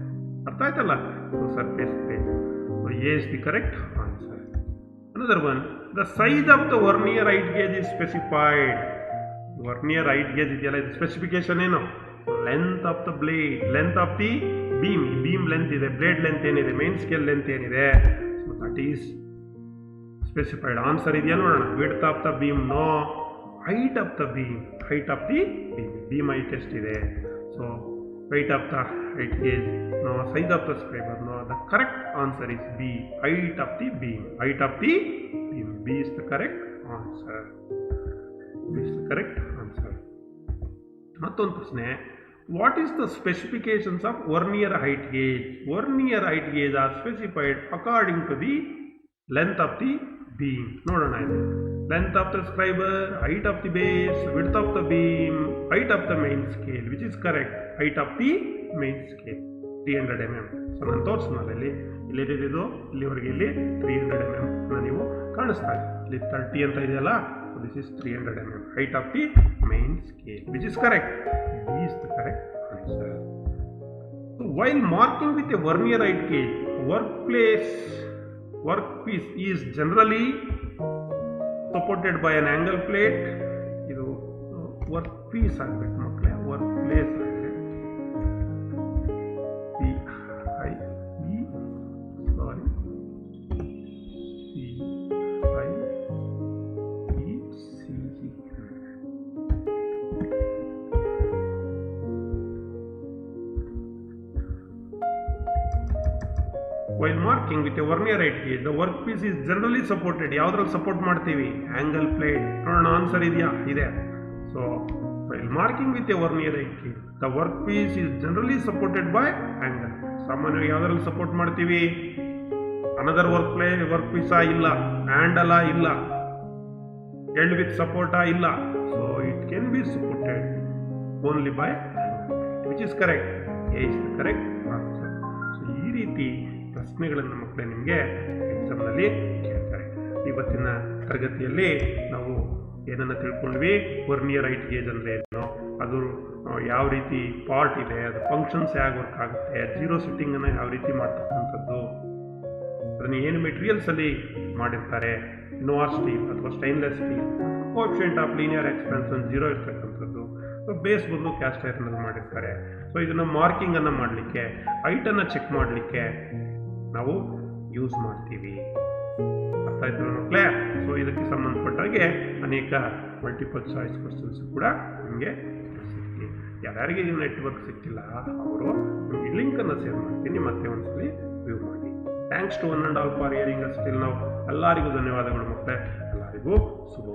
ಅರ್ಥ ಆಯ್ತಲ್ಲ. So surface plate, so a is the correct answer. Another one, the size of the vernier height gauge is specified. Vernier height gauge ಇದೆಯಲ್ಲ, ಇದು ಸ್ಪೆಸಿಫಿಕೇಶನ್ ಏನು, length of the blade, length of the beam, beam length ಇದೆ, blade length ಏನಿದೆ, main scale length ಏನಿದೆ, so that is specified. Answer ಇದೆಯಾ ನೋಡೋಣ. Width of the beam no, height of the beam, height of the beam height ಎಷ್ಟಿದೆ. So weight of the height gauge, no, size of the fiber, no, the correct answer is B, height of the beam, height of the beam. B is the correct answer. B is the correct answer. ಮತ್ತೊಂದು ಪ್ರಶ್ನೆ, what is the specifications of vernier height gauge? Vernier height gauge are specified according to the length of the beam. ನೋಡೋಣ ಇದು. Length of the fiber, height of the base, width of the beam, height of the main scale, which is correct. Height of the main scale 300 mm. So ನಾನು ತೋರಿಸ್ನಲ್ಲ ಇಲ್ಲಿದ್ದು ಇಲ್ಲಿವರೆಗೆ ಇಲ್ಲಿ 300 mm ನೀವು ಕಾಣಿಸ್ತಾ ಇದೆ. ಇಲ್ಲಿ 30 ಅಂತ ಇದೆಯಲ್ಲ, so this is 300 mm. Height of the main scale, which is correct. B is the correct answer. So while marking with a vernier height gauge, workpiece is generally supported by an angle plate. ಇದು work piece ಆಗಬೇಕು ಮಕ್ಕಳೇ, work place ಆಗಿದೆ. While marking with a vernier height gauge, the workpiece is generally supported. ಯಾವುದ್ರಲ್ಲಿ support ಮಾಡ್ತೀವಿ? Angle plate. ನೋಡೋಣ answer ಇದೆಯಾ? ಇದೆ. So while marking with a vernier height gauge, the workpiece is generally supported by angle. ಸಾಮಾನ್ಯವಾಗಿ ಯಾವುದ್ರಲ್ಲಿ support ಮಾಡ್ತೀವಿ? Another workpiece ಇಲ್ಲ, handle ಇಲ್ಲ, ಎಲ್ಡ್ ವಿತ್ ಸಪೋರ್ಟ್ ಇಲ್ಲ. So it can be supported only by angle, which is correct. A is the correct answer. So ಈ ರೀತಿ ಪ್ರಶ್ನೆಗಳನ್ನು ಮಕ್ಕಳೇ ನಿಮಗೆ ಎಕ್ಸಾಮ್ನಲ್ಲಿ ಕೇಳ್ತಾರೆ. ಇವತ್ತಿನ ತರಗತಿಯಲ್ಲಿ ನಾವು ಏನನ್ನು ತಿಳ್ಕೊಂಡ್ವಿ? ವರ್ನಿಯರ್ ಹೈಟ್ ಗೇಜ್ ಅಂದರೆ ಏನು, ಅದು ಯಾವ ರೀತಿ ಪಾರ್ಟ್ ಇದೆ, ಅದು ಫಂಕ್ಷನ್ಸ್ ಹೇಗೆ ವರ್ಕ್ ಆಗುತ್ತೆ, ಜೀರೋ ಸಿಟ್ಟಿಂಗನ್ನು ಯಾವ ರೀತಿ ಮಾಡ್ತಕ್ಕಂಥದ್ದು, ಅದನ್ನು ಏನು ಮೆಟೀರಿಯಲ್ಸಲ್ಲಿ ಮಾಡಿರ್ತಾರೆ, ನೋಆರ್ ಸ್ಟೀಲ್ ಅಥವಾ stainless steel, coefficient of linear expansion 0 ಇರ್ತಕ್ಕಂಥದ್ದು, ಬೇಸ್ ಬಂದು ಕ್ಯಾಸ್ಟ್ ಐರನ್ನಲ್ಲಿ ಮಾಡಿರ್ತಾರೆ. ಸೊ ಇದನ್ನು ಮಾರ್ಕಿಂಗನ್ನು ಮಾಡಲಿಕ್ಕೆ, ಹೈಟನ್ನು ಚೆಕ್ ಮಾಡಲಿಕ್ಕೆ ನಾವು ಯೂಸ್ ಮಾಡ್ತೀವಿ. ಅರ್ಥ ಆಯ್ತು ಮಕ್ಕಳೇ? ಸೊ ಇದಕ್ಕೆ ಸಂಬಂಧಪಟ್ಟಾಗೆ ಅನೇಕ ಮಲ್ಟಿಪಲ್ ಚಾಯ್ಸ್ ಕ್ವಶನ್ಸ್ ಕೂಡ ನಿಮಗೆ ಸಿಗ್ತೀವಿ. ಯಾರ್ಯಾರಿಗೆ ಈ ನೆಟ್ವರ್ಕ್ ಸಿಕ್ಕಿಲ್ಲ ಅವರು ನಿಮಗೆ ಲಿಂಕನ್ನು ಶೇರ್ ಮಾಡ್ತೀನಿ, ಮತ್ತೆ ಒಂದ್ಸಲಿ ವ್ಯೂ ಮಾಡಿ. Thanks to one and all for hearing us till now. ಎಲ್ಲರಿಗೂ ಧನ್ಯವಾದಗಳು ಮಕ್ಕಳೇ, ಎಲ್ಲರಿಗೂ ಶುಭ.